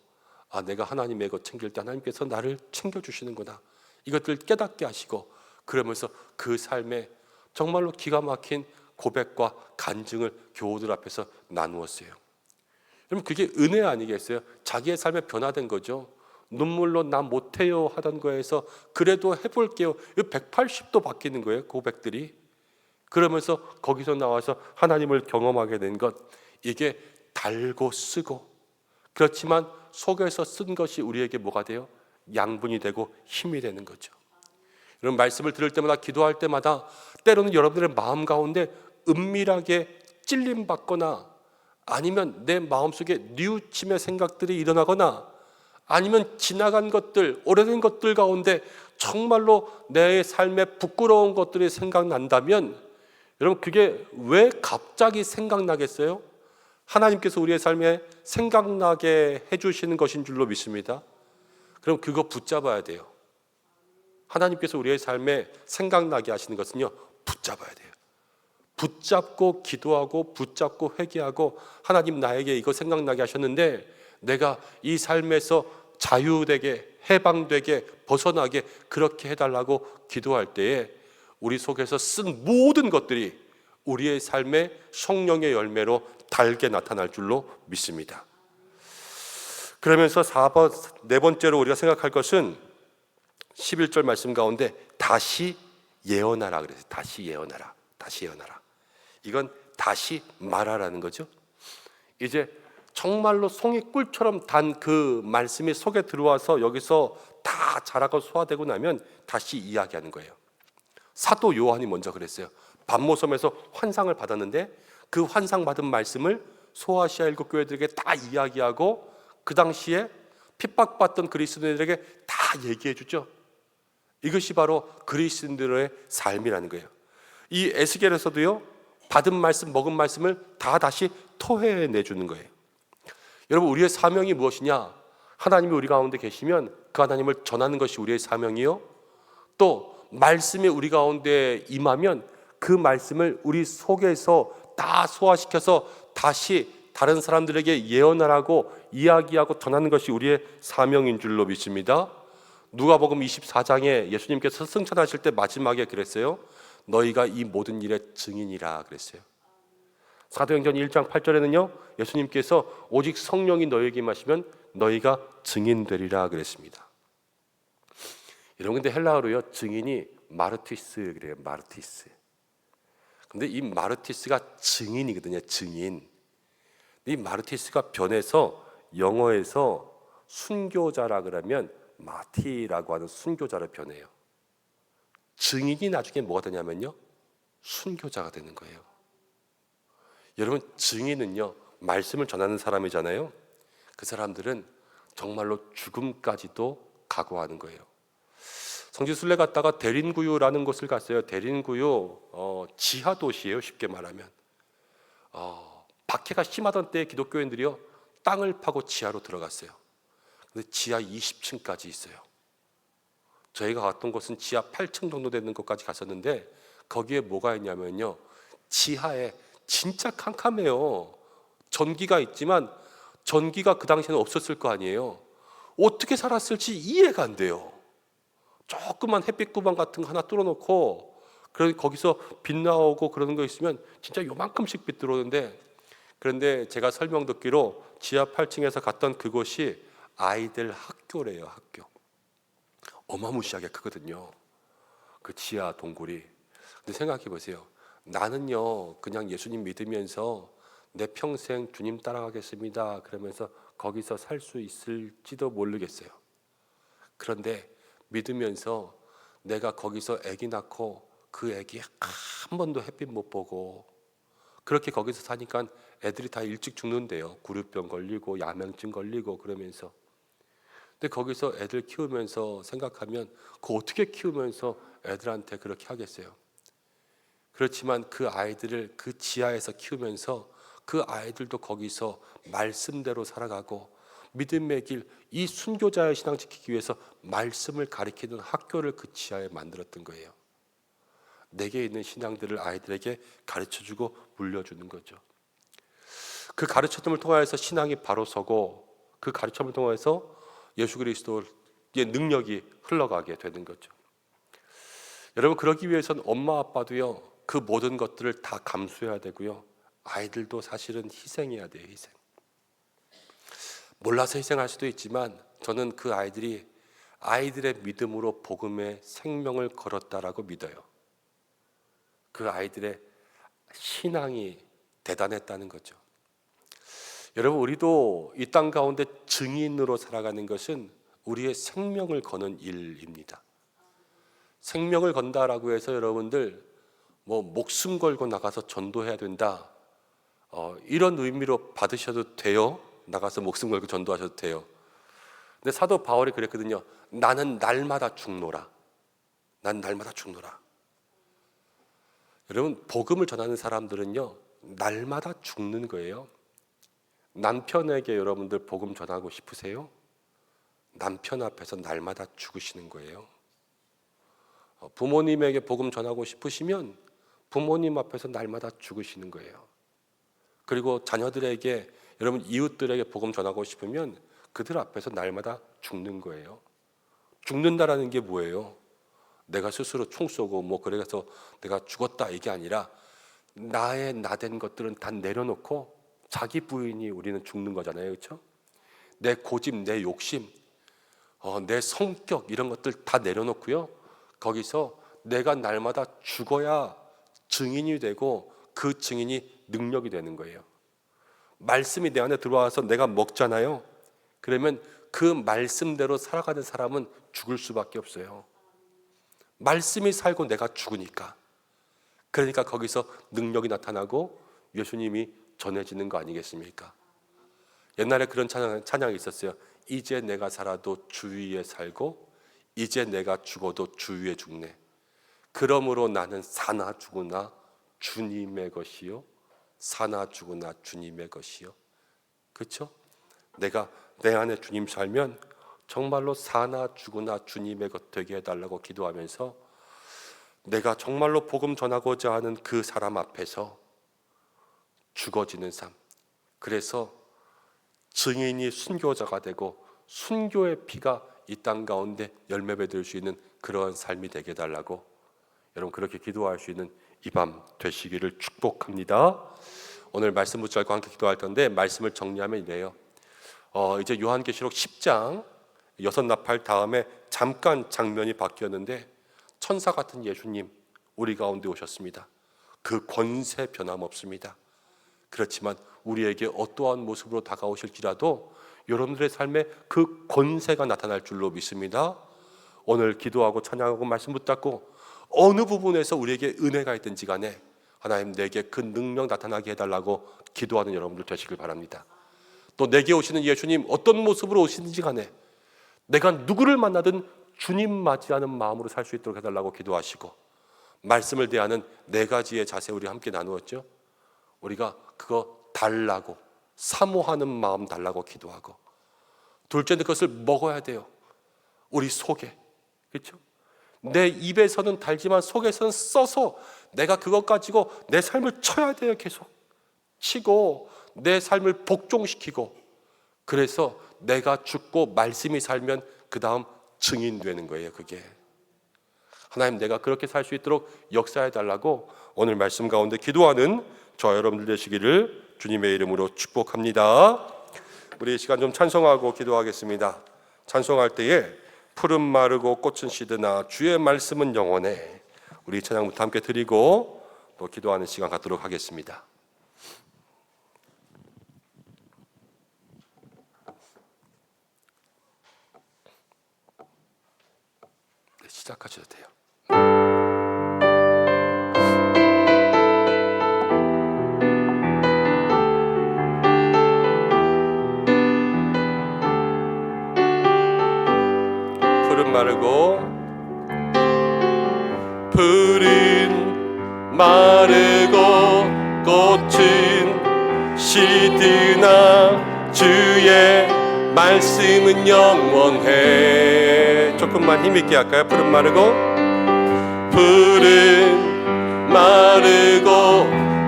아 내가 하나님의 것 챙길 때 하나님께서 나를 챙겨주시는구나. 이것들을 깨닫게 하시고, 그러면서 그 삶에 정말로 기가 막힌 고백과 간증을 교우들 앞에서 나누었어요. 여러분 그게 은혜 아니겠어요? 자기의 삶에 변화된 거죠. 눈물로 나 못해요 하던 거에서 그래도 해볼게요. 180도 바뀌는 거예요. 고백들이. 그러면서 거기서 나와서 하나님을 경험하게 된 것, 이게 달고 쓰고, 그렇지만 속에서 쓴 것이 우리에게 뭐가 돼요? 양분이 되고 힘이 되는 거죠. 이런 말씀을 들을 때마다, 기도할 때마다 때로는 여러분들의 마음 가운데 은밀하게 찔림받거나, 아니면 내 마음속에 뉘우침의 생각들이 일어나거나, 아니면 지나간 것들, 오래된 것들 가운데 정말로 내 삶에 부끄러운 것들이 생각난다면, 여러분 그게 왜 갑자기 생각나겠어요? 하나님께서 우리의 삶에 생각나게 해주시는 것인 줄로 믿습니다. 그럼 그거 붙잡아야 돼요. 하나님께서 우리의 삶에 생각나게 하시는 것은요, 붙잡아야 돼요. 붙잡고 기도하고 붙잡고 회개하고, 하나님 나에게 이거 생각나게 하셨는데 내가 이 삶에서 자유되게, 해방되게, 벗어나게 그렇게 해달라고 기도할 때에 우리 속에서 쓴 모든 것들이 우리의 삶의 성령의 열매로 달게 나타날 줄로 믿습니다. 그러면서 네 번째로 우리가 생각할 것은 11절 말씀 가운데 다시 예언하라 그랬어요. 다시 예언하라. 다시 예언하라. 이건 다시 말하라는 거죠. 이제 정말로 송이꿀처럼 단 그 말씀이 속에 들어와서 여기서 다 자라고 소화되고 나면 다시 이야기하는 거예요. 사도 요한이 먼저 그랬어요. 반모섬에서 환상을 받았는데 그 환상 받은 말씀을 소아시아 7교회들에게 다 이야기하고, 그 당시에 핍박받던 그리스도인들에게 다 얘기해 주죠. 이것이 바로 그리스도인들의 삶이라는 거예요. 이 에스겔에서도요, 받은 말씀, 먹은 말씀을 다 다시 토해내주는 거예요. 여러분, 우리의 사명이 무엇이냐? 하나님이 우리 가운데 계시면 그 하나님을 전하는 것이 우리의 사명이요, 또 말씀이 우리 가운데 임하면 그 말씀을 우리 속에서 다 소화시켜서 다시 다른 사람들에게 예언하라고 이야기하고 전하는 것이 우리의 사명인 줄로 믿습니다. 누가복음 24장에 예수님께서 승천하실 때 마지막에 그랬어요. 너희가 이 모든 일의 증인이라 그랬어요. 사도행전 1장 8절에는요, 예수님께서 오직 성령이 너희에게 임하시면 너희가 증인되리라 그랬습니다. 여러분, 근데 헬라어로요, 증인이 마르티스 그래요. 마르티스. 근데 이 마르티스가 증인이거든요. 증인. 이 마르티스가 변해서 영어에서 순교자라 그러면 마티라고 하는 순교자로 변해요. 증인이 나중에 뭐가 되냐면요, 순교자가 되는 거예요. 여러분, 증인은요, 말씀을 전하는 사람이잖아요. 그 사람들은 정말로 죽음까지도 각오하는 거예요. 성지순례 갔다가 대린구유라는 곳을 갔어요. 대린구유 지하 도시예요. 쉽게 말하면 박해가 심하던 때에 기독교인들이요, 땅을 파고 지하로 들어갔어요. 근데 지하 20층까지 있어요. 저희가 갔던 곳은 지하 8층 정도 되는 곳까지 갔었는데, 거기에 뭐가 있냐면요, 지하에 진짜 캄캄해요. 전기가 있지만 전기가 그 당시에는 없었을 거 아니에요. 어떻게 살았을지 이해가 안 돼요. 조그만 햇빛 구방 같은 거 하나 뚫어놓고, 거기서 빛 나오고 그러는 거 있으면 진짜 요만큼씩 빛 들어오는데, 그런데 제가 설명 듣기로 지하 8층에서 갔던 그곳이 아이들 학교래요. 학교. 어마무시하게 크거든요, 그 지하 동굴이. 근데 생각해 보세요. 나는요, 그냥 예수님 믿으면서 내 평생 주님 따라가겠습니다 그러면서 거기서 살 수 있을지도 모르겠어요. 그런데 믿으면서 내가 거기서 아기 낳고 그 아기 한 번도 햇빛 못 보고 그렇게 거기서 사니까 애들이 다 일찍 죽는데요. 구루병 걸리고 야맹증 걸리고 그러면서. 근데 거기서 애들 키우면서 생각하면, 그 어떻게 키우면서 애들한테 그렇게 하겠어요? 그렇지만 그 아이들을 그 지하에서 키우면서 그 아이들도 거기서 말씀대로 살아가고 믿음의 길, 이 순교자의 신앙 지키기 위해서 말씀을 가르치는 학교를 그 지하에 만들었던 거예요. 내게 있는 신앙들을 아이들에게 가르쳐주고 물려주는 거죠. 그 가르침을 통해서 신앙이 바로 서고, 그 가르침을 통해서 예수 그리스도의 능력이 흘러가게 되는 거죠. 여러분, 그러기 위해서는 엄마 아빠도요, 그 모든 것들을 다 감수해야 되고요, 아이들도 사실은 희생해야 돼요. 희생. 몰라서 희생할 수도 있지만, 저는 그 아이들의 믿음으로 복음의 생명을 걸었다라고 믿어요. 그 아이들의 신앙이 대단했다는 거죠. 여러분, 우리도 이 땅 가운데 증인으로 살아가는 것은 우리의 생명을 거는 일입니다. 생명을 건다라고 해서 여러분들 목숨 걸고 나가서 전도해야 된다, 이런 의미로 받으셔도 돼요. 나가서 목숨 걸고 전도하셔도 돼요. 근데 사도 바울이 그랬거든요. 나는 날마다 죽노라. 난 날마다 죽노라. 여러분, 복음을 전하는 사람들은요, 날마다 죽는 거예요. 남편에게 여러분들 복음 전하고 싶으세요? 남편 앞에서 날마다 죽으시는 거예요. 부모님에게 복음 전하고 싶으시면 부모님 앞에서 날마다 죽으시는 거예요. 그리고 자녀들에게, 여러분 이웃들에게 복음 전하고 싶으면 그들 앞에서 날마다 죽는 거예요. 죽는다라는 게 뭐예요? 내가 스스로 총 쏘고 그래서 내가 죽었다 이게 아니라 나의 나된 것들은 다 내려놓고 자기 부인이 우리는 죽는 거잖아요. 그렇죠? 내 고집, 내 욕심, 내 성격 이런 것들 다 내려놓고요. 거기서 내가 날마다 죽어야 증인이 되고 그 증인이 능력이 되는 거예요. 말씀이 내 안에 들어와서 내가 먹잖아요. 그러면 그 말씀대로 살아가는 사람은 죽을 수밖에 없어요. 말씀이 살고 내가 죽으니까. 그러니까 거기서 능력이 나타나고 예수님이 전해지는 거 아니겠습니까? 옛날에 그런 찬양이 있었어요. 이제 내가 살아도 주 위에 살고 이제 내가 죽어도 주 위에 죽네. 그러므로 나는 사나 죽으나 주님의 것이요 사나 죽으나 주님의 것이요. 그렇죠? 내가 내 안에 주님 살면 정말로 사나 죽으나 주님의 것 되게 해달라고 기도하면서 내가 정말로 복음 전하고자 하는 그 사람 앞에서 죽어지는 삶, 그래서 증인이 순교자가 되고 순교의 피가 이 땅 가운데 열매 맺을 수 있는 그러한 삶이 되게 해달라고 여러분 그렇게 기도할 수 있는 이 밤 되시기를 축복합니다. 오늘 말씀 붙잡고 함께 기도할 텐데 말씀을 정리하면 이래요. 이제 요한계시록 10장 6나팔 다음에 잠깐 장면이 바뀌었는데 천사 같은 예수님 우리 가운데 오셨습니다. 그 권세 변함없습니다. 그렇지만 우리에게 어떠한 모습으로 다가오실지라도 여러분들의 삶에 그 권세가 나타날 줄로 믿습니다. 오늘 기도하고 찬양하고 말씀 붙잡고 어느 부분에서 우리에게 은혜가 있든지 간에 하나님 내게 그 능력 나타나게 해달라고 기도하는 여러분들 되시길 바랍니다. 또 내게 오시는 예수님 어떤 모습으로 오시든지 간에 내가 누구를 만나든 주님 맞이하는 마음으로 살 수 있도록 해달라고 기도하시고 말씀을 대하는 4가지의 자세 우리 함께 나누었죠. 우리가 그거 달라고 사모하는 마음 달라고 기도하고 둘째는 그것을 먹어야 돼요. 우리 속에. 그렇죠? 내 입에서는 달지만 속에서는 써서 내가 그것 가지고 내 삶을 쳐야 돼요. 계속 치고 내 삶을 복종시키고 그래서 내가 죽고 말씀이 살면 그 다음 증인되는 거예요. 그게 하나님 내가 그렇게 살 수 있도록 역사해 달라고 오늘 말씀 가운데 기도하는 저 여러분들 되시기를 주님의 이름으로 축복합니다. 우리 이 시간 좀 찬송하고 기도하겠습니다. 찬송할 때에 푸른 마르고 꽃은 시드나 주의 말씀은 영원해. 우리 찬양부터 함께 드리고 또 기도하는 시간 갖도록 하겠습니다. 네, 시작하셔도 돼요. 푸른 마르고 푸른 마르고 꽃은 시드나 주의 말씀은 영원해. 조금만 힘있게 할까요? 푸른 마르고 푸른 마르고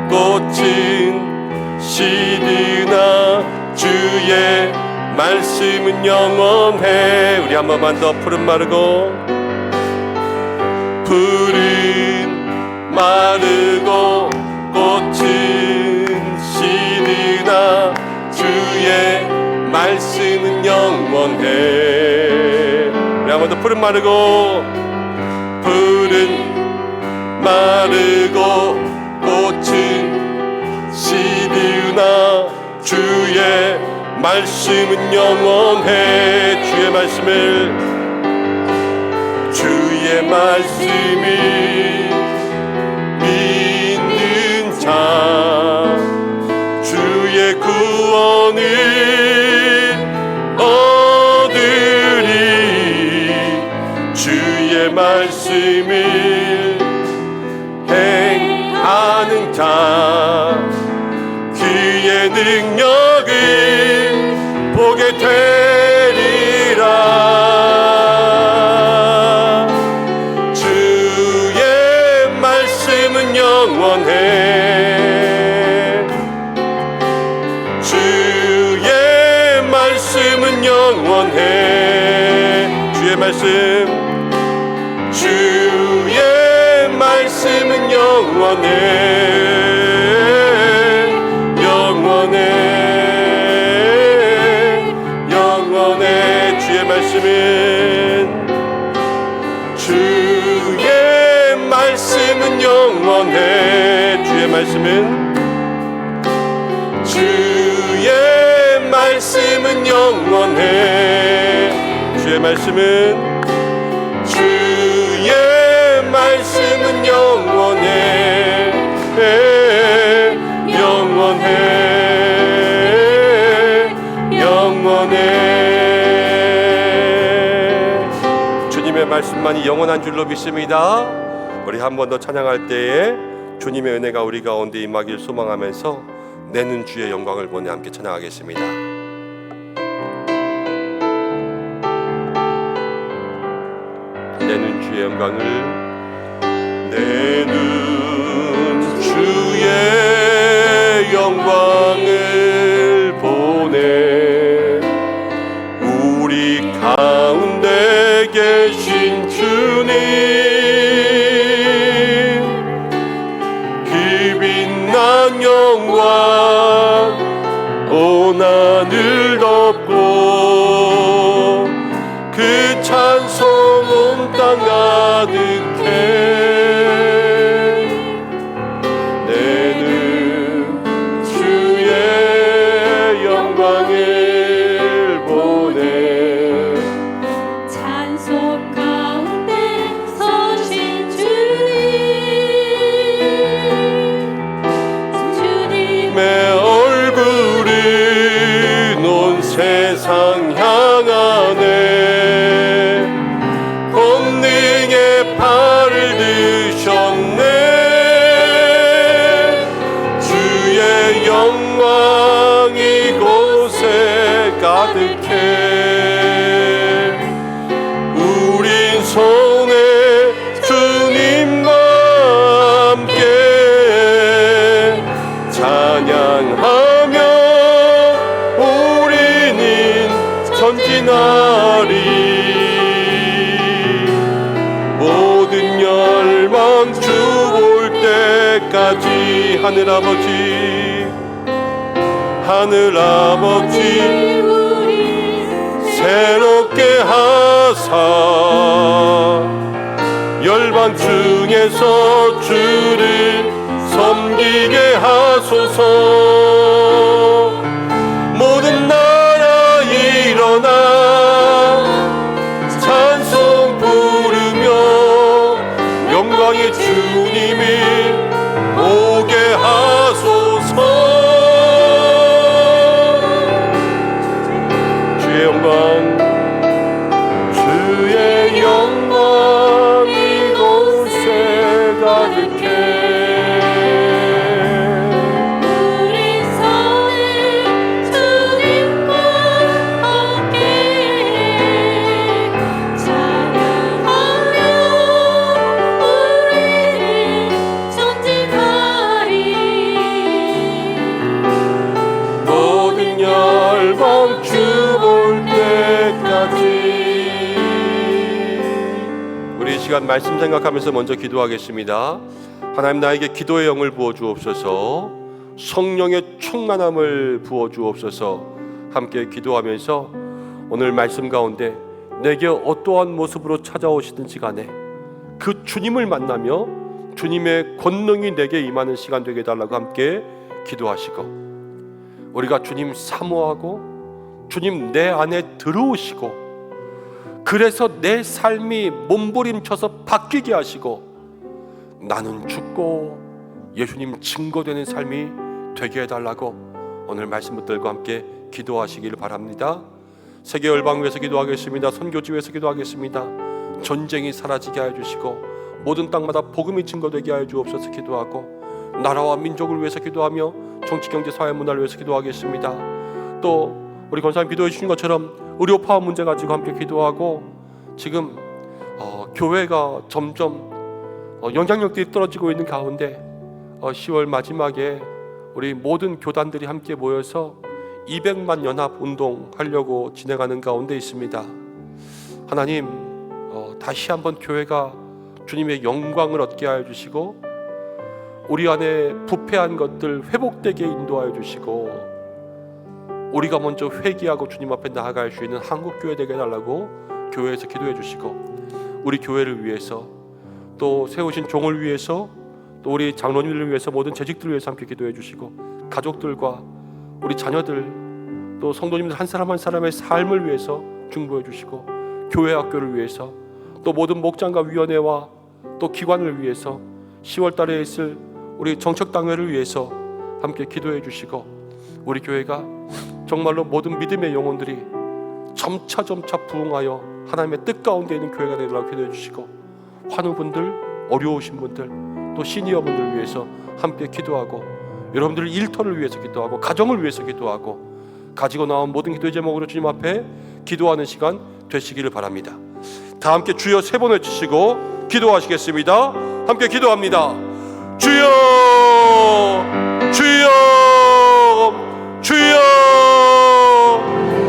꽃은 시드나 주의 말씀은 영원해. 우리 한 번만 더 푸른 마르고 푸른 마르고 꽃은 시드나 주의 말씀은 영원해. 우리 한 번 더 푸른 마르고 푸른 마르고 꽃은 시드나 주의 말씀은 영원해. 주의 말씀을 믿는 자 주의 구원을 얻으리. 주의 말씀을 행하는 자 그의 능력을 보게 되리라. 주의 말씀은 영원해. 주의 말씀은 영원해. 주의 말씀은 영원해. 주의 말씀은 영원해. 주의 말씀은 영원해. 주의 말씀은 영원해. 영원해. 주님의 말씀만이 영원한 줄로 믿습니다. 우리 한 번 더 찬양할 때에 주님의 은혜가 우리 가운데 임하길 소망하면서 내는 주의 영광을 보내 함께 찬양하겠습니다. 내는 주의 영광을, 내는 주의 영광을 보내 우리 가운데 계신 주님 그 빛난 영광 온 하늘 덮고 그 찬송 온 땅 가득해. 내는 주의 영광을 보내 찬송 가운데 서신 주님의 얼굴은 온 세상 향하네. 권능의 팔을 드셨네. 주의 영광 이곳에 가득해. 우린 손에 주님과 함께 찬양하며 우리는 전진하리. 모든 열망 주 볼 때까지 하늘 아버지 새롭게 하사 열방 중에서 주를 섬기게 하소서. 모든 나라 일어나 찬송 부르며 영광의 주님을 보게 하소서. 주의 영광, 주의 영광 이곳에 가득해. 우리 손에 주님과 함께 찬양하며 우리는 전진하리. 모든 열방 주 볼 때까지. 우리 이 시간 말씀 생각하면서 먼저 기도하겠습니다. 하나님, 나에게 기도의 영을 부어 주옵소서. 성령의 충만함을 부어 주옵소서. 함께 기도하면서 오늘 말씀 가운데 내게 어떠한 모습으로 찾아오시든지 간에 그 주님을 만나며 주님의 권능이 내게 임하는 시간 되게 해달라고 함께 기도하시고, 우리가 주님 사모하고 주님 내 안에 들어오시고, 그래서 내 삶이 몸부림쳐서 바뀌게 하시고, 나는 죽고 예수님 증거되는 삶이 되게 해달라고 오늘 말씀 붙들과 함께 기도하시길 바랍니다. 세계 열방을 위해서 기도하겠습니다. 선교지 위해서 기도하겠습니다. 전쟁이 사라지게 하여 주시고 모든 땅마다 복음이 증거되게 하여 주옵소서 기도하고, 나라와 민족을 위해서 기도하며 정치, 경제, 사회, 문화를 위해서 기도하겠습니다. 또 우리 권사님 기도해 주신 것처럼 의료 파업 문제 가지고 함께 기도하고, 지금 교회가 점점 영향력들이 떨어지고 있는 가운데 10월 마지막에 우리 모든 교단들이 함께 모여서 200만 연합 운동 하려고 진행하는 가운데 있습니다. 하나님, 다시 한번 교회가 주님의 영광을 얻게 하여 주시고, 우리 안에 부패한 것들 회복되게 인도하여 주시고, 우리가 먼저 회개하고 주님 앞에 나아갈 수 있는 한국교회 되게 해달라고 교회에서 기도해 주시고, 우리 교회를 위해서, 또 세우신 종을 위해서, 또 우리 장로님들을 위해서, 모든 재직들을 위해서 함께 기도해 주시고, 가족들과 우리 자녀들, 또 성도님들 한 사람 한 사람의 삶을 위해서 중보해 주시고, 교회 학교를 위해서, 또 모든 목장과 위원회와 또 기관을 위해서, 10월 달에 있을 우리 정책당회를 위해서 함께 기도해 주시고, 우리 교회가 정말로 모든 믿음의 영혼들이 점차 부흥하여 하나님의 뜻 가운데 있는 교회가 되도록 기도해 주시고, 환우분들, 어려우신 분들, 또 시니어분들을 위해서 함께 기도하고, 여러분들 일터를 위해서 기도하고, 가정을 위해서 기도하고, 가지고 나온 모든 기도의 제목으로 주님 앞에 기도하는 시간 되시기를 바랍니다. 다 함께 주여 3번 외치시고 기도하시겠습니다. 함께 기도합니다. 주여, 주여, 주여.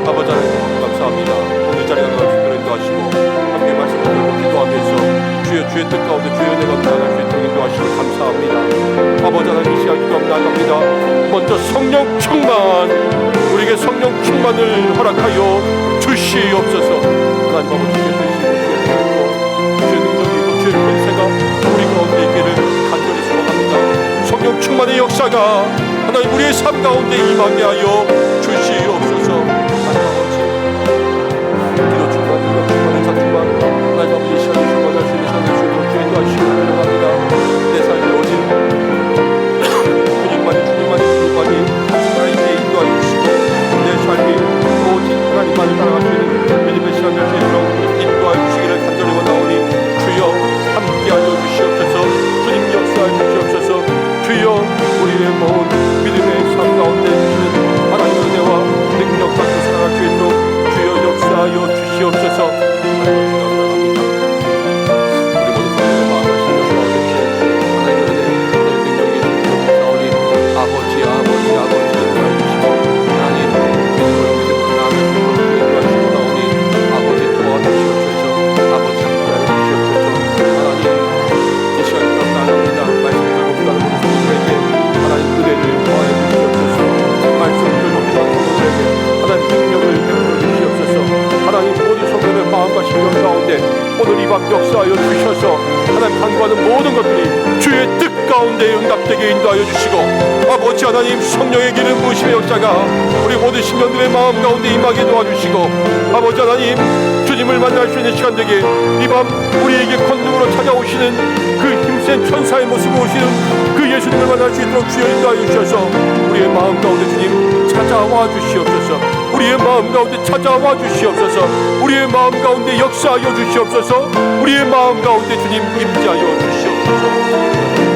아버지 하나님 감사합니다. 오늘 자리가 나올 수 있도록 인도하시고, 함께 말씀 듣고 기도하면서 주의 뜻 가운데 주의 은혜가 나아갈 수 있도록 인도하시고 감사합니다. 아버지 하나님, 이 시간 기도하며 나아갑니다. 먼저 성령 충만, 우리에게 성령 충만을 허락하여 주시옵소서. 하나님 아버지, 주의 뜻이고 주의 능력이고 주의 권세가 우리 가운데 있기를 간절히 소망합니다. 성령 충만의 역사가 하나님 우리의 삶 가운데 임하게 하여 주시옵소서. 하나님 아버지, 기도 충만, 능력 충만, 은사 충만, 하나님 아버지 이 시간에 충만할 수 있는 시간을 주시도록 주의 인도하시기 바랍니다. 내 삶의 오직 주님만이 하나님께 인도하여 주시고, 내 삶이 오직 하나님만을 따라갈 수 있는 믿음의 시간 될 수 있도록 인도하여 주시기를 간절히 원하오니, 주여 함께하여 주시옵소서. 주님 역사하여 주시옵소서. 주여 우리의 모든 믿음의 삶 가운데 주시는 하나님의 은혜와 능력 받고 살아갈 수 있도록 주여 역사하여 주시옵소서. 감사합니다. 우리 모두 하나님의 마음과 신령과 어렵게 하나님의 은혜, 하나님의 능력이 주시옵소서. 아버지 인도하여 주시고, 하나님 믿음으로 나아갈 수 있도록 인도하여 주시고 나오니 아버지 도와주시옵소서. 아버지 함께하여 주시옵소서. 하나님 이 시간 나아갑니다. 말씀 들고 기도하는 모든 성도들에게 하나님 은혜를 더하여 주시옵소서. 말씀 들고 기도하는 성도들에게 하나님 능력을 베풀어 주시옵소서. 하나님 모든 성도의 마음과 신경 가운데 오늘 이 밤 역사하여 주셔서 하나님 간구하는 모든 것들이 주의 뜻 가운데 응답되게 인도하여 주시고, 아버지 하나님 성령의 기름 부으심의 역사가 우리 모든 신령들의 마음 가운데 임하게 도와주시고, 아버지 하나님 주님을 만날 수 있는 시간 되게 이 밤 우리에게 권능으로 찾아오시는 그 힘센 천사의 모습으로 오시는 그 예수님을 만날 수 있도록 주여 인도하여 주셔서 우리의 마음 가운데 주님 찾아와 주시옵소서. 우리의 마음 가운데 찾아와 주시옵소서. 우리의 마음 가운데 역사하여 주시옵소서. 우리의 마음 가운데 주님 임재하여 주시옵소서.